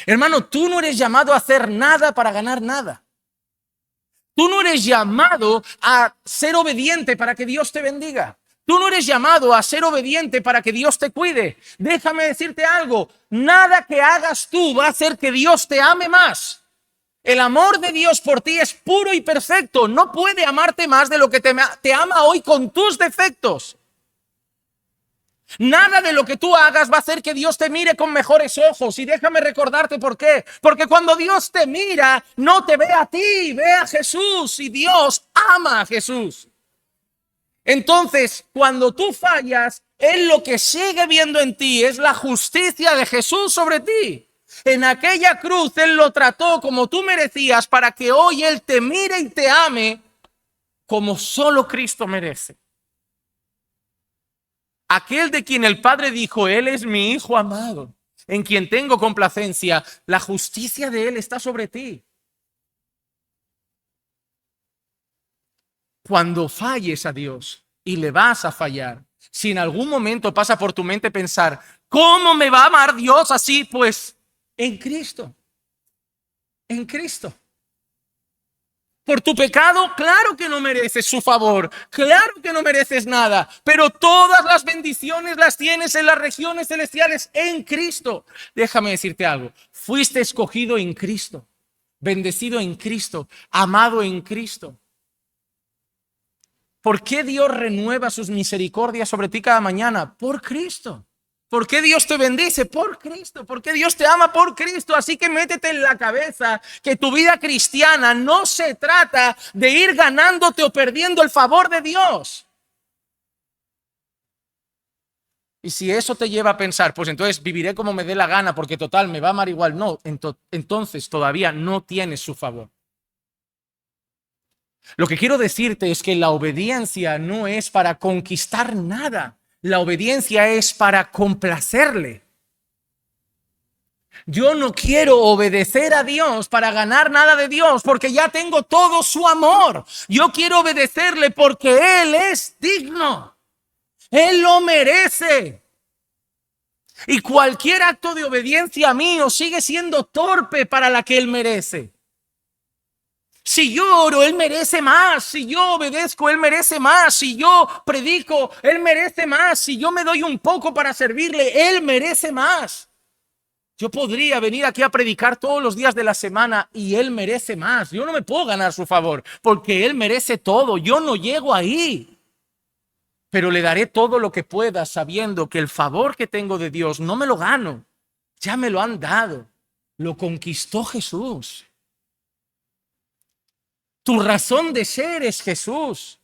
Hermano, tú no eres llamado a hacer nada para ganar nada. Tú no eres llamado a ser obediente para que Dios te bendiga. Tú no eres llamado a ser obediente para que Dios te cuide. Déjame decirte algo, nada que hagas tú va a hacer que Dios te ame más. El amor de Dios por ti es puro y perfecto. No puede amarte más de lo que te ama hoy con tus defectos. Nada de lo que tú hagas va a hacer que Dios te mire con mejores ojos. Y déjame recordarte por qué. Porque cuando Dios te mira, no te ve a ti, ve a Jesús. Y Dios ama a Jesús. Entonces, cuando tú fallas, Él lo que sigue viendo en ti es la justicia de Jesús sobre ti. En aquella cruz Él lo trató como tú merecías para que hoy Él te mire y te ame como solo Cristo merece. Aquel de quien el Padre dijo: Él es mi Hijo amado, en quien tengo complacencia. La justicia de Él está sobre ti. Cuando falles a Dios, y le vas a fallar, si en algún momento pasa por tu mente pensar: ¿cómo me va a amar Dios así? Pues en Cristo. En Cristo. Por tu pecado, claro que no mereces su favor, claro que no mereces nada, pero todas las bendiciones las tienes en las regiones celestiales en Cristo. Déjame decirte algo, fuiste escogido en Cristo, bendecido en Cristo, amado en Cristo. ¿Por qué Dios renueva sus misericordias sobre ti cada mañana? Por Cristo. ¿Por qué Dios te bendice? Por Cristo. ¿Por qué Dios te ama? Por Cristo. Así que métete en la cabeza que tu vida cristiana no se trata de ir ganándote o perdiendo el favor de Dios. Y si eso te lleva a pensar, pues entonces viviré como me dé la gana porque total me va a amar igual. No, entonces todavía no tienes su favor. Lo que quiero decirte es que la obediencia no es para conquistar nada. La obediencia es para complacerle. Yo no quiero obedecer a Dios para ganar nada de Dios, porque ya tengo todo su amor. Yo quiero obedecerle porque Él es digno. Él lo merece. Y cualquier acto de obediencia mío sigue siendo torpe para la que Él merece. Si yo oro, Él merece más. Si yo obedezco, Él merece más. Si yo predico, Él merece más. Si yo me doy un poco para servirle, Él merece más. Yo podría venir aquí a predicar todos los días de la semana y Él merece más. Yo no me puedo ganar su favor porque Él merece todo. Yo no llego ahí. Pero le daré todo lo que pueda sabiendo que el favor que tengo de Dios no me lo gano. Ya me lo han dado. Lo conquistó Jesús. Tu razón de ser es Jesús.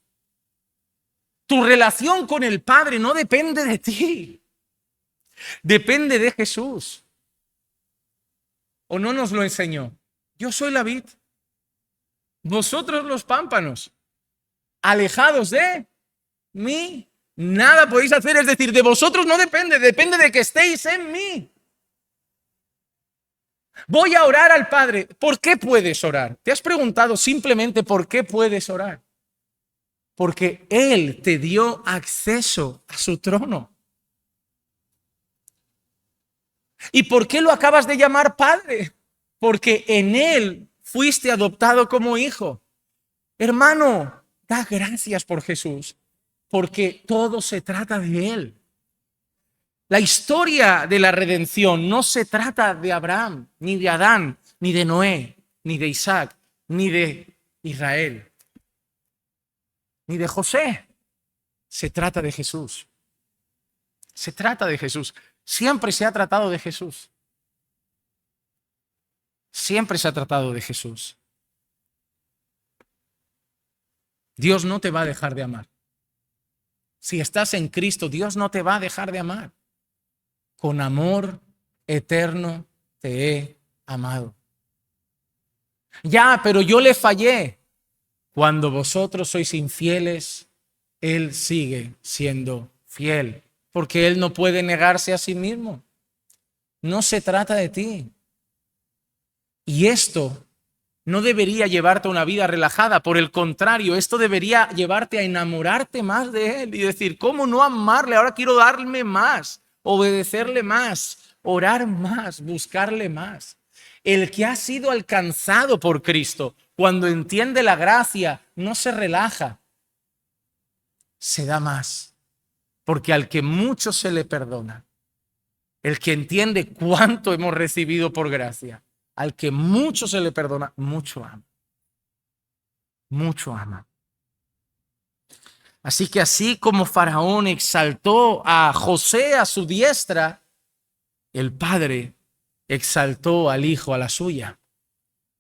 Tu relación con el Padre no depende de ti. Depende de Jesús. ¿O no nos lo enseñó? Yo soy la vid, vosotros los pámpanos. Alejados de mí, nada podéis hacer. Es decir, de vosotros no depende, depende de que estéis en mí. Voy a orar al Padre. ¿Por qué puedes orar? ¿Te has preguntado simplemente por qué puedes orar? Porque Él te dio acceso a su trono. ¿Y por qué lo acabas de llamar Padre? Porque en Él fuiste adoptado como hijo. Hermano, da gracias por Jesús, porque todo se trata de Él. La historia de la redención no se trata de Abraham, ni de Adán, ni de Noé, ni de Isaac, ni de Israel, ni de José. Se trata de Jesús. Se trata de Jesús. Siempre se ha tratado de Jesús. Siempre se ha tratado de Jesús. Dios no te va a dejar de amar. Si estás en Cristo, Dios no te va a dejar de amar. Con amor eterno te he amado. Ya, pero yo le fallé. Cuando vosotros sois infieles, Él sigue siendo fiel, porque Él no puede negarse a sí mismo. No se trata de ti. Y esto no debería llevarte a una vida relajada. Por el contrario, esto debería llevarte a enamorarte más de Él y decir, ¿cómo no amarle? Ahora quiero darme más, obedecerle más, orar más, buscarle más. El que ha sido alcanzado por Cristo, cuando entiende la gracia, no se relaja, se da más. Porque al que mucho se le perdona, el que entiende cuánto hemos recibido por gracia, al que mucho se le perdona, mucho ama. Mucho ama. Así que así como Faraón exaltó a José a su diestra, el Padre exaltó al Hijo a la suya,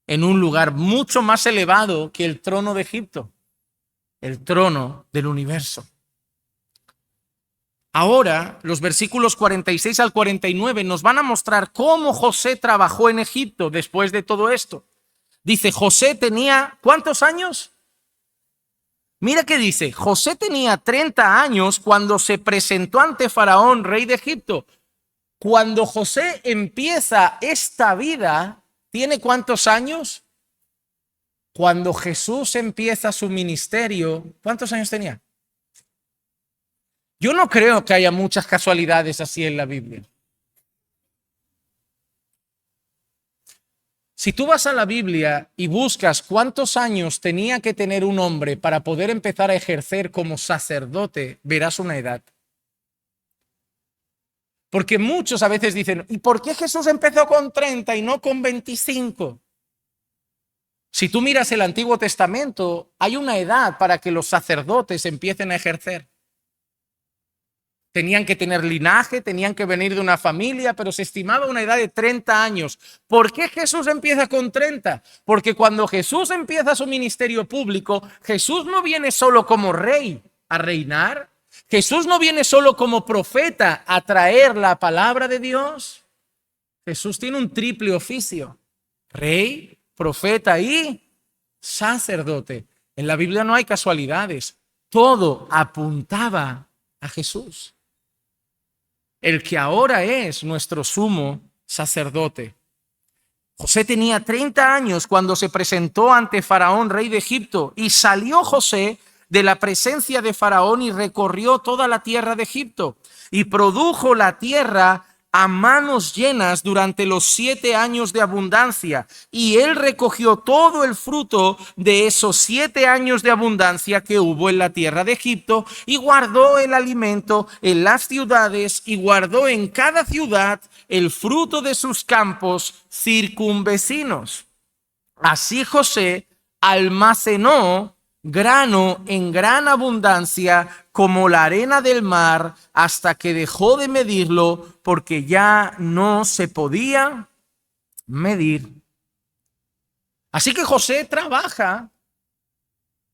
en un lugar mucho más elevado que el trono de Egipto, el trono del universo. Ahora, los versículos 46 al 49 nos van a mostrar cómo José trabajó en Egipto después de todo esto. Dice, José tenía, ¿cuántos años? Mira qué dice, José tenía 30 años cuando se presentó ante Faraón, rey de Egipto. Cuando José empieza esta vida, ¿tiene cuántos años? Cuando Jesús empieza su ministerio, ¿cuántos años tenía? Yo no creo que haya muchas casualidades así en la Biblia. Si tú vas a la Biblia y buscas cuántos años tenía que tener un hombre para poder empezar a ejercer como sacerdote, verás una edad. Porque muchos a veces dicen, ¿y por qué Jesús empezó con 30 y no con 25? Si tú miras el Antiguo Testamento, hay una edad para que los sacerdotes empiecen a ejercer. Tenían que tener linaje, tenían que venir de una familia, pero se estimaba una edad de 30 años. ¿Por qué Jesús empieza con 30? Porque cuando Jesús empieza su ministerio público, Jesús no viene solo como rey a reinar. Jesús no viene solo como profeta a traer la palabra de Dios. Jesús tiene un triple oficio: rey, profeta y sacerdote. En la Biblia no hay casualidades. Todo apuntaba a Jesús. El que ahora es nuestro sumo sacerdote. José tenía 30 años cuando se presentó ante Faraón, rey de Egipto, y salió José de la presencia de Faraón y recorrió toda la tierra de Egipto, y produjo la tierra a manos llenas durante los 7 años de abundancia, y él recogió todo el fruto de esos 7 años de abundancia que hubo en la tierra de Egipto, y guardó el alimento en las ciudades, y guardó en cada ciudad el fruto de sus campos circunvecinos. Así José almacenó grano en gran abundancia como la arena del mar hasta que dejó de medirlo porque ya no se podía medir. Así que José trabaja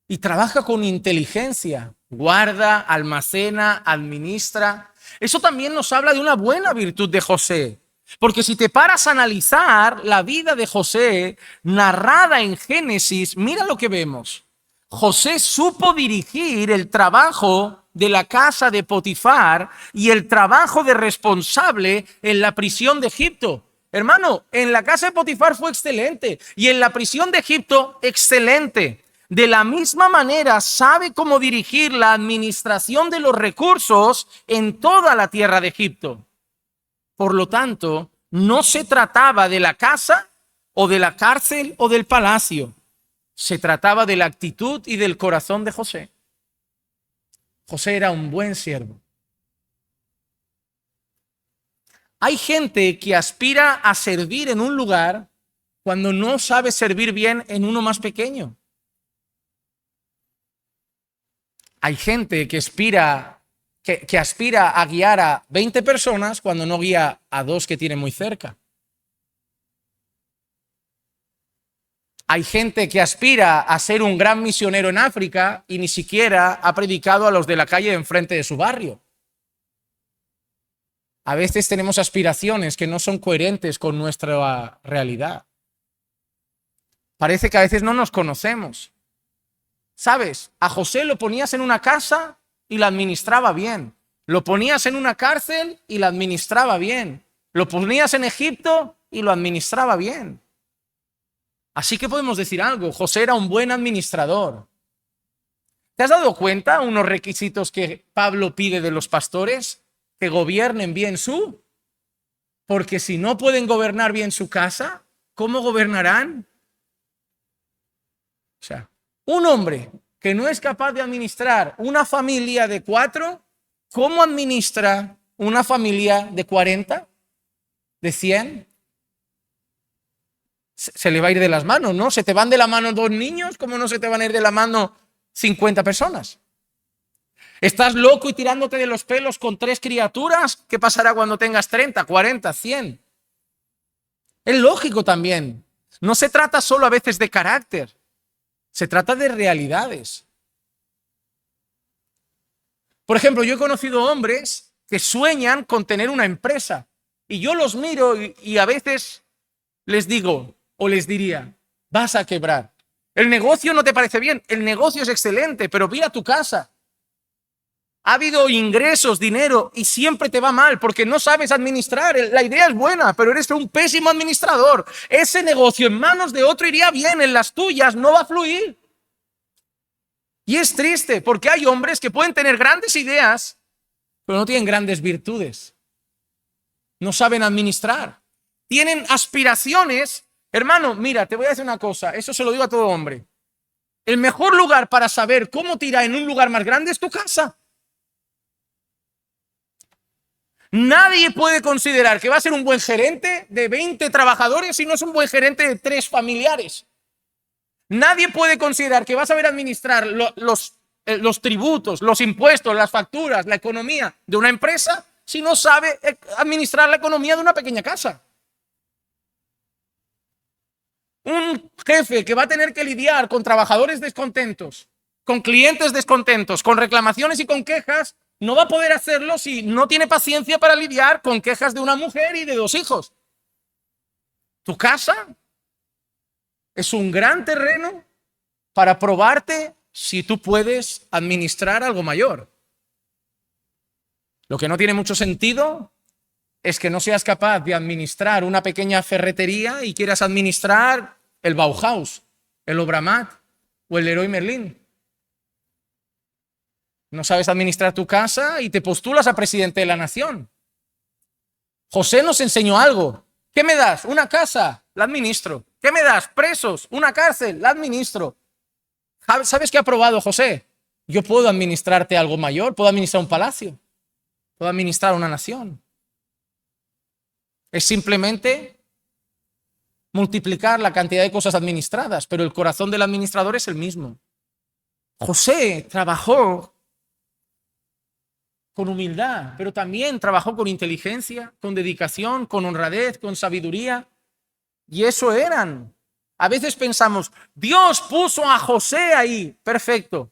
y trabaja con inteligencia, guarda, almacena, administra. Eso también nos habla de una buena virtud de José. Porque si te paras a analizar la vida de José narrada en Génesis, mira lo que vemos. José supo dirigir el trabajo de la casa de Potifar y el trabajo de responsable en la prisión de Egipto. Hermano, en la casa de Potifar fue excelente y en la prisión de Egipto excelente. De la misma manera sabe cómo dirigir la administración de los recursos en toda la tierra de Egipto. Por lo tanto, no se trataba de la casa o de la cárcel o del palacio. Se trataba de la actitud y del corazón de José. José era un buen siervo. Hay gente que aspira a servir en un lugar cuando no sabe servir bien en uno más pequeño. Hay gente que aspira a guiar a 20 personas cuando no guía a 2 que tiene muy cerca. Hay gente que aspira a ser un gran misionero en África y ni siquiera ha predicado a los de la calle de enfrente de su barrio. A veces tenemos aspiraciones que no son coherentes con nuestra realidad. Parece que a veces no nos conocemos. ¿Sabes? A José lo ponías en una casa y la administraba bien. Lo ponías en una cárcel y la administraba bien. Lo ponías en Egipto y lo administraba bien. Así que podemos decir algo, José era un buen administrador. ¿Te has dado cuenta unos requisitos que Pablo pide de los pastores? Que gobiernen bien porque si no pueden gobernar bien su casa, ¿cómo gobernarán? O sea, un hombre que no es capaz de administrar una familia de 4, ¿cómo administra una familia de 40? ¿De 100? Se le va a ir de las manos, ¿no? Se te van de la mano 2 niños, ¿cómo no se te van a ir de la mano 50 personas? ¿Estás loco y tirándote de los pelos con 3 criaturas? ¿Qué pasará cuando tengas 30, 40, 100? Es lógico también. No se trata solo a veces de carácter, se trata de realidades. Por ejemplo, yo he conocido hombres que sueñan con tener una empresa y yo los miro y a veces les digo o les diría, vas a quebrar. El negocio no te parece bien, el negocio es excelente, pero mira tu casa. Ha habido ingresos, dinero y siempre te va mal porque no sabes administrar. La idea es buena, pero eres un pésimo administrador. Ese negocio en manos de otro iría bien, en las tuyas no va a fluir. Y es triste porque hay hombres que pueden tener grandes ideas, pero no tienen grandes virtudes. No saben administrar. Tienen aspiraciones. Hermano, mira, te voy a decir una cosa, eso se lo digo a todo hombre. El mejor lugar para saber cómo tirar en un lugar más grande es tu casa. Nadie puede considerar que va a ser un buen gerente de 20 trabajadores si no es un buen gerente de 3 familiares. Nadie puede considerar que va a saber administrar los tributos, los impuestos, las facturas, la economía de una empresa si no sabe administrar la economía de una pequeña casa. Un jefe que va a tener que lidiar con trabajadores descontentos, con clientes descontentos, con reclamaciones y con quejas, no va a poder hacerlo si no tiene paciencia para lidiar con quejas de una mujer y de 2 hijos. Tu casa es un gran terreno para probarte si tú puedes administrar algo mayor. Lo que no tiene mucho sentido es que no seas capaz de administrar una pequeña ferretería y quieras administrar el Bauhaus, el Obramat o el Leroy Merlin. No sabes administrar tu casa y te postulas a presidente de la nación. José nos enseñó algo. ¿Qué me das? Una casa, la administro. ¿Qué me das? Presos, una cárcel, la administro. ¿Sabes qué ha probado José? Yo puedo administrarte algo mayor, puedo administrar un palacio, puedo administrar una nación. Es simplemente multiplicar la cantidad de cosas administradas, pero el corazón del administrador es el mismo. José trabajó con humildad, pero también trabajó con inteligencia, con dedicación, con honradez, con sabiduría. Y eso eran. A veces pensamos, Dios puso a José ahí. Perfecto.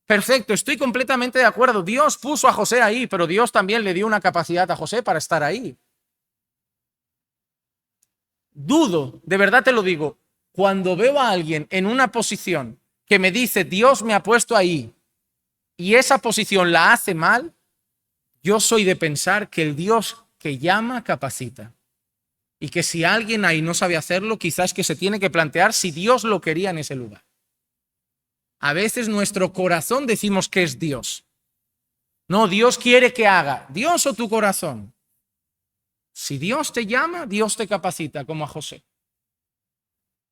Perfecto, estoy completamente de acuerdo. Dios puso a José ahí, pero Dios también le dio una capacidad a José para estar ahí. Dudo, de verdad te lo digo, cuando veo a alguien en una posición que me dice, Dios me ha puesto ahí, y esa posición la hace mal, yo soy de pensar que el Dios que llama capacita. Y que si alguien ahí no sabe hacerlo, quizás que se tiene que plantear si Dios lo quería en ese lugar. A veces nuestro corazón decimos que es Dios. No, Dios quiere que haga. ¿Dios o tu corazón? Si Dios te llama, Dios te capacita, como a José.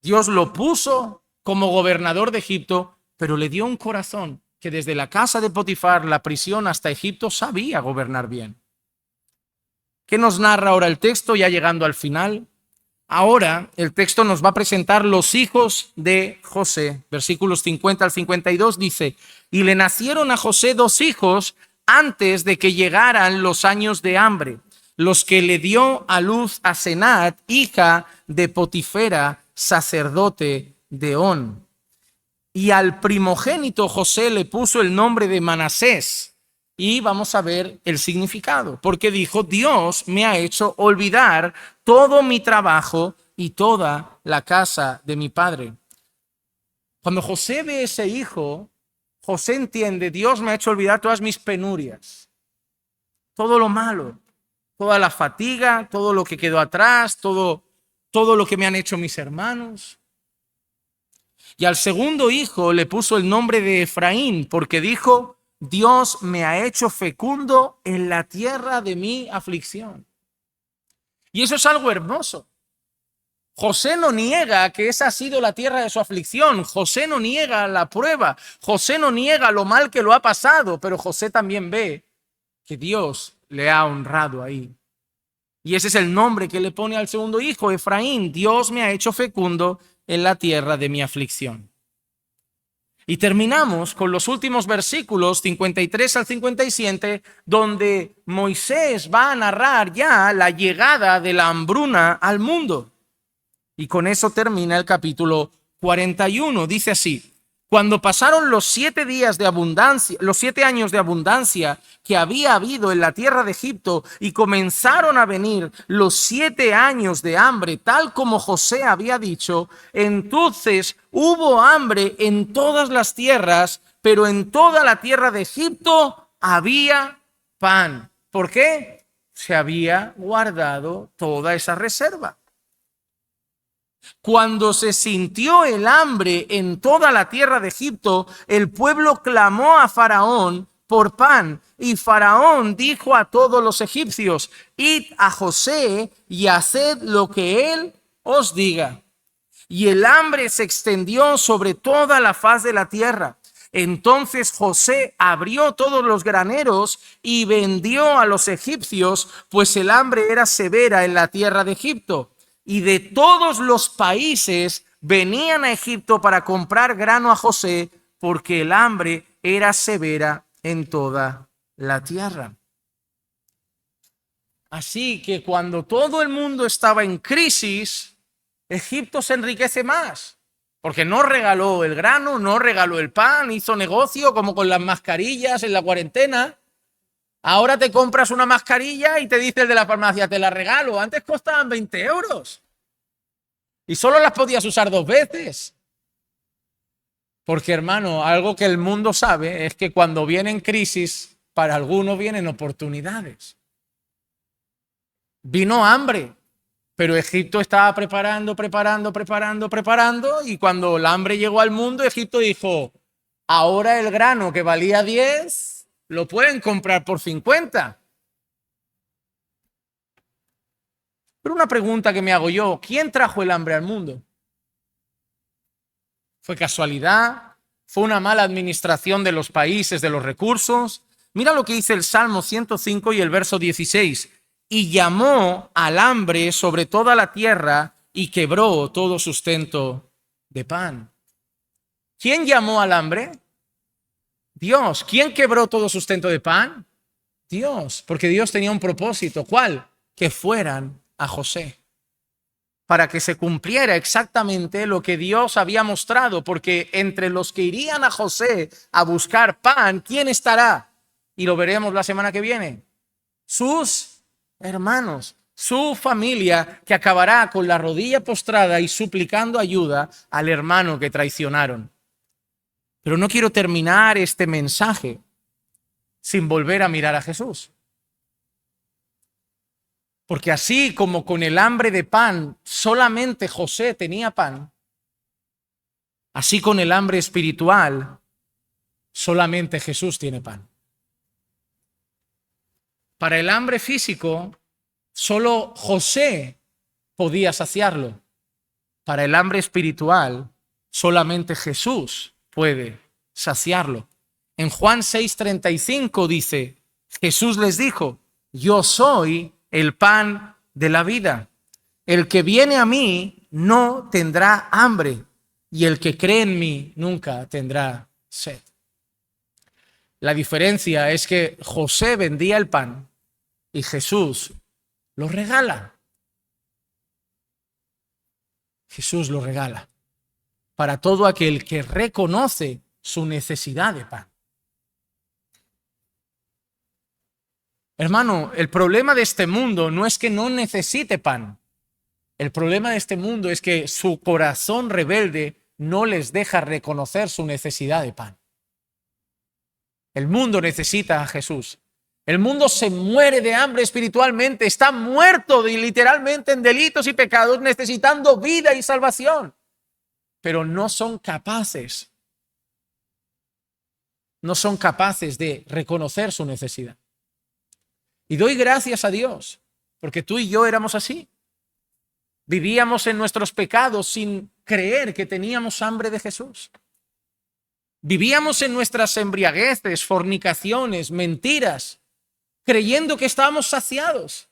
Dios lo puso como gobernador de Egipto, pero le dio un corazón que desde la casa de Potifar, la prisión hasta Egipto, sabía gobernar bien. ¿Qué nos narra ahora el texto ya llegando al final? Ahora el texto nos va a presentar los hijos de José. Versículos 50 al 52 dice, y le nacieron a José 2 hijos antes de que llegaran los años de hambre, los que le dio a luz a Senat, hija de Potifera, sacerdote de On. Y al primogénito José le puso el nombre de Manasés. Y vamos a ver el significado, porque dijo, Dios me ha hecho olvidar todo mi trabajo y toda la casa de mi padre. Cuando José ve ese hijo, José entiende, Dios me ha hecho olvidar todas mis penurias, todo lo malo, toda la fatiga, todo lo que quedó atrás, todo lo que me han hecho mis hermanos. Y al segundo hijo le puso el nombre de Efraín, porque dijo, Dios me ha hecho fecundo en la tierra de mi aflicción. Y eso es algo hermoso. José no niega que esa ha sido la tierra de su aflicción. José no niega la prueba. José no niega lo mal que lo ha pasado, pero José también ve que Dios le ha honrado ahí. Y ese es el nombre que le pone al segundo hijo, Efraín. Dios me ha hecho fecundo en la tierra de mi aflicción. Y terminamos con los últimos versículos 53 al 57, donde Moisés va a narrar ya la llegada de la hambruna al mundo. Y con eso termina el capítulo 41. Dice así, cuando pasaron los 7 días de abundancia, los 7 años de abundancia que había habido en la tierra de Egipto y comenzaron a venir los 7 años de hambre, tal como José había dicho, entonces hubo hambre en todas las tierras, pero en toda la tierra de Egipto había pan. ¿Por qué? Se había guardado toda esa reserva. Cuando se sintió el hambre en toda la tierra de Egipto, el pueblo clamó a Faraón por pan, y Faraón dijo a todos los egipcios, id a José y haced lo que él os diga. Y el hambre se extendió sobre toda la faz de la tierra. Entonces José abrió todos los graneros y vendió a los egipcios, pues el hambre era severa en la tierra de Egipto. Y de todos los países venían a Egipto para comprar grano a José, porque el hambre era severa en toda la tierra. Así que cuando todo el mundo estaba en crisis, Egipto se enriquece más, porque no regaló el grano, no regaló el pan, hizo negocio como con las mascarillas en la cuarentena. Ahora te compras una mascarilla y te dice el de la farmacia, te la regalo. Antes costaban 20 euros. Y solo las podías usar 2 veces. Porque, hermano, algo que el mundo sabe es que cuando vienen crisis, para algunos vienen oportunidades. Vino hambre, pero Egipto estaba preparando, y cuando el hambre llegó al mundo, Egipto dijo, ahora el grano que valía 10, lo pueden comprar por 50. Pero una pregunta que me hago yo, ¿quién trajo el hambre al mundo? ¿Fue casualidad? ¿Fue una mala administración de los países, de los recursos? Mira lo que dice el Salmo 105 y el verso 16. Y llamó al hambre sobre toda la tierra y quebró todo sustento de pan. ¿Quién llamó al hambre? Dios. ¿Quién quebró todo sustento de pan? Dios. Porque Dios tenía un propósito. ¿Cuál? Que fueran a José, para que se cumpliera exactamente lo que Dios había mostrado, porque entre los que irían a José a buscar pan, ¿quién estará? Y lo veremos la semana que viene. Sus hermanos, su familia, que acabará con la rodilla postrada y suplicando ayuda al hermano que traicionaron. Pero no quiero terminar este mensaje sin volver a mirar a Jesús. Porque así como con el hambre de pan solamente José tenía pan, así con el hambre espiritual solamente Jesús tiene pan. Para el hambre físico, solo José podía saciarlo. Para el hambre espiritual, solamente Jesús puede saciarlo. En Juan 6:35 dice, Jesús les dijo, yo soy el pan de la vida. El que viene a mí no tendrá hambre, y el que cree en mí nunca tendrá sed. La diferencia es que José vendía el pan y Jesús lo regala. Jesús lo regala para todo aquel que reconoce su necesidad de pan. Hermano, el problema de este mundo no es que no necesite pan. El problema de este mundo es que su corazón rebelde no les deja reconocer su necesidad de pan. El mundo necesita a Jesús. El mundo se muere de hambre espiritualmente, está muerto literalmente en delitos y pecados, necesitando vida y salvación. Pero no son capaces de reconocer su necesidad. Y doy gracias a Dios, porque tú y yo éramos así. Vivíamos en nuestros pecados sin creer que teníamos hambre de Jesús. Vivíamos en nuestras embriagueces, fornicaciones, mentiras, creyendo que estábamos saciados.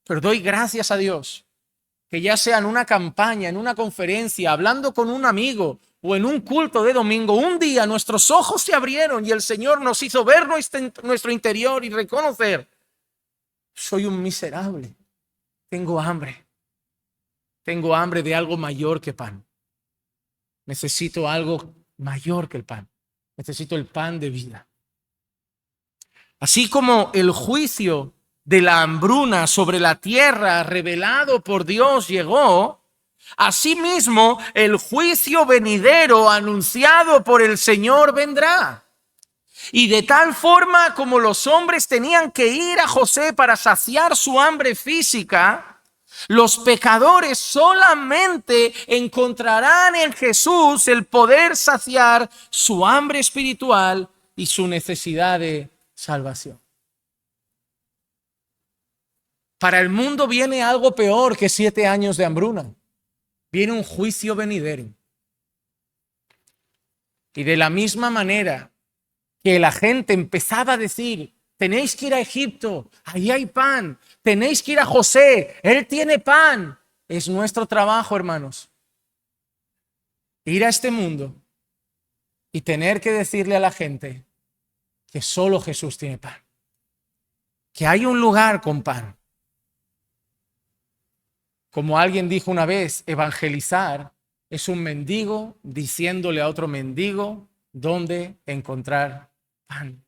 Pero doy gracias a Dios, que ya sea en una campaña, en una conferencia, hablando con un amigo o en un culto de domingo, un día nuestros ojos se abrieron y el Señor nos hizo ver nuestro interior y reconocer, soy un miserable, tengo hambre de algo mayor que pan. Necesito algo mayor que el pan. Necesito el pan de vida. Así como el juicio de la hambruna sobre la tierra revelado por Dios llegó, asimismo el juicio venidero anunciado por el Señor vendrá. Y de tal forma como los hombres tenían que ir a José para saciar su hambre física, los pecadores solamente encontrarán en Jesús el poder saciar su hambre espiritual y su necesidad de salvación. Para el mundo viene algo peor que 7 años de hambruna. Viene un juicio venidero. Y de la misma manera que la gente empezaba a decir, tenéis que ir a Egipto, ahí hay pan, tenéis que ir a José, él tiene pan. Es nuestro trabajo, hermanos, ir a este mundo y tener que decirle a la gente que solo Jesús tiene pan, que hay un lugar con pan. Como alguien dijo una vez, evangelizar es un mendigo diciéndole a otro mendigo dónde encontrar pan.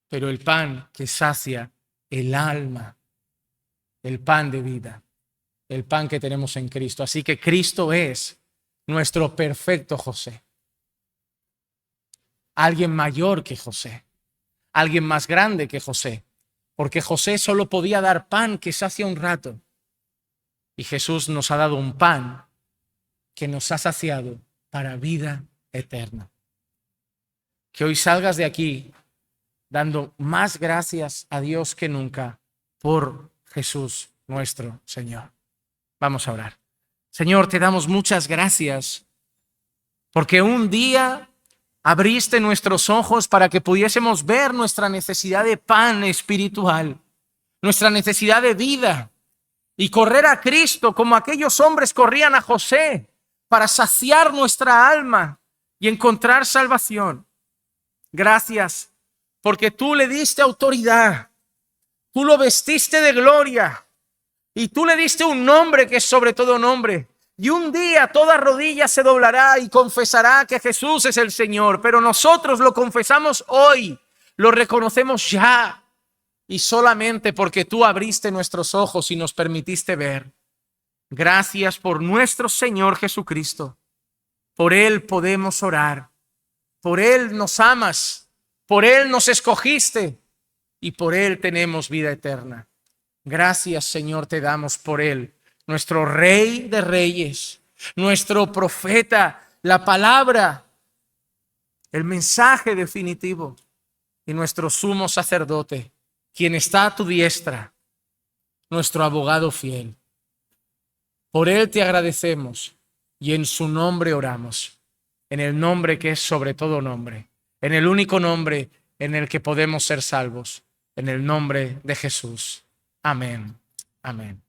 Pero el pan que sacia el alma, el pan de vida, el pan que tenemos en Cristo. Así que Cristo es nuestro perfecto José. Alguien mayor que José, alguien más grande que José, porque José solo podía dar pan que sacia un rato. Y Jesús nos ha dado un pan que nos ha saciado para vida eterna. Que hoy salgas de aquí dando más gracias a Dios que nunca por Jesús nuestro Señor. Vamos a orar. Señor, te damos muchas gracias porque un día abriste nuestros ojos para que pudiésemos ver nuestra necesidad de pan espiritual, nuestra necesidad de vida, y correr a Cristo como aquellos hombres corrían a José para saciar nuestra alma y encontrar salvación. Gracias, porque tú le diste autoridad, tú lo vestiste de gloria y tú le diste un nombre que es sobre todo nombre. Y un día toda rodilla se doblará y confesará que Jesús es el Señor, pero nosotros lo confesamos hoy, lo reconocemos ya. Y solamente porque tú abriste nuestros ojos y nos permitiste ver. Gracias por nuestro Señor Jesucristo. Por Él podemos orar. Por Él nos amas. Por Él nos escogiste. Y por Él tenemos vida eterna. Gracias, Señor, te damos por Él. Nuestro Rey de Reyes. Nuestro profeta. La palabra. El mensaje definitivo. Y nuestro sumo sacerdote, quien está a tu diestra, nuestro abogado fiel. Por Él te agradecemos y en su nombre oramos, en el nombre que es sobre todo nombre, en el único nombre en el que podemos ser salvos, en el nombre de Jesús. Amén. Amén.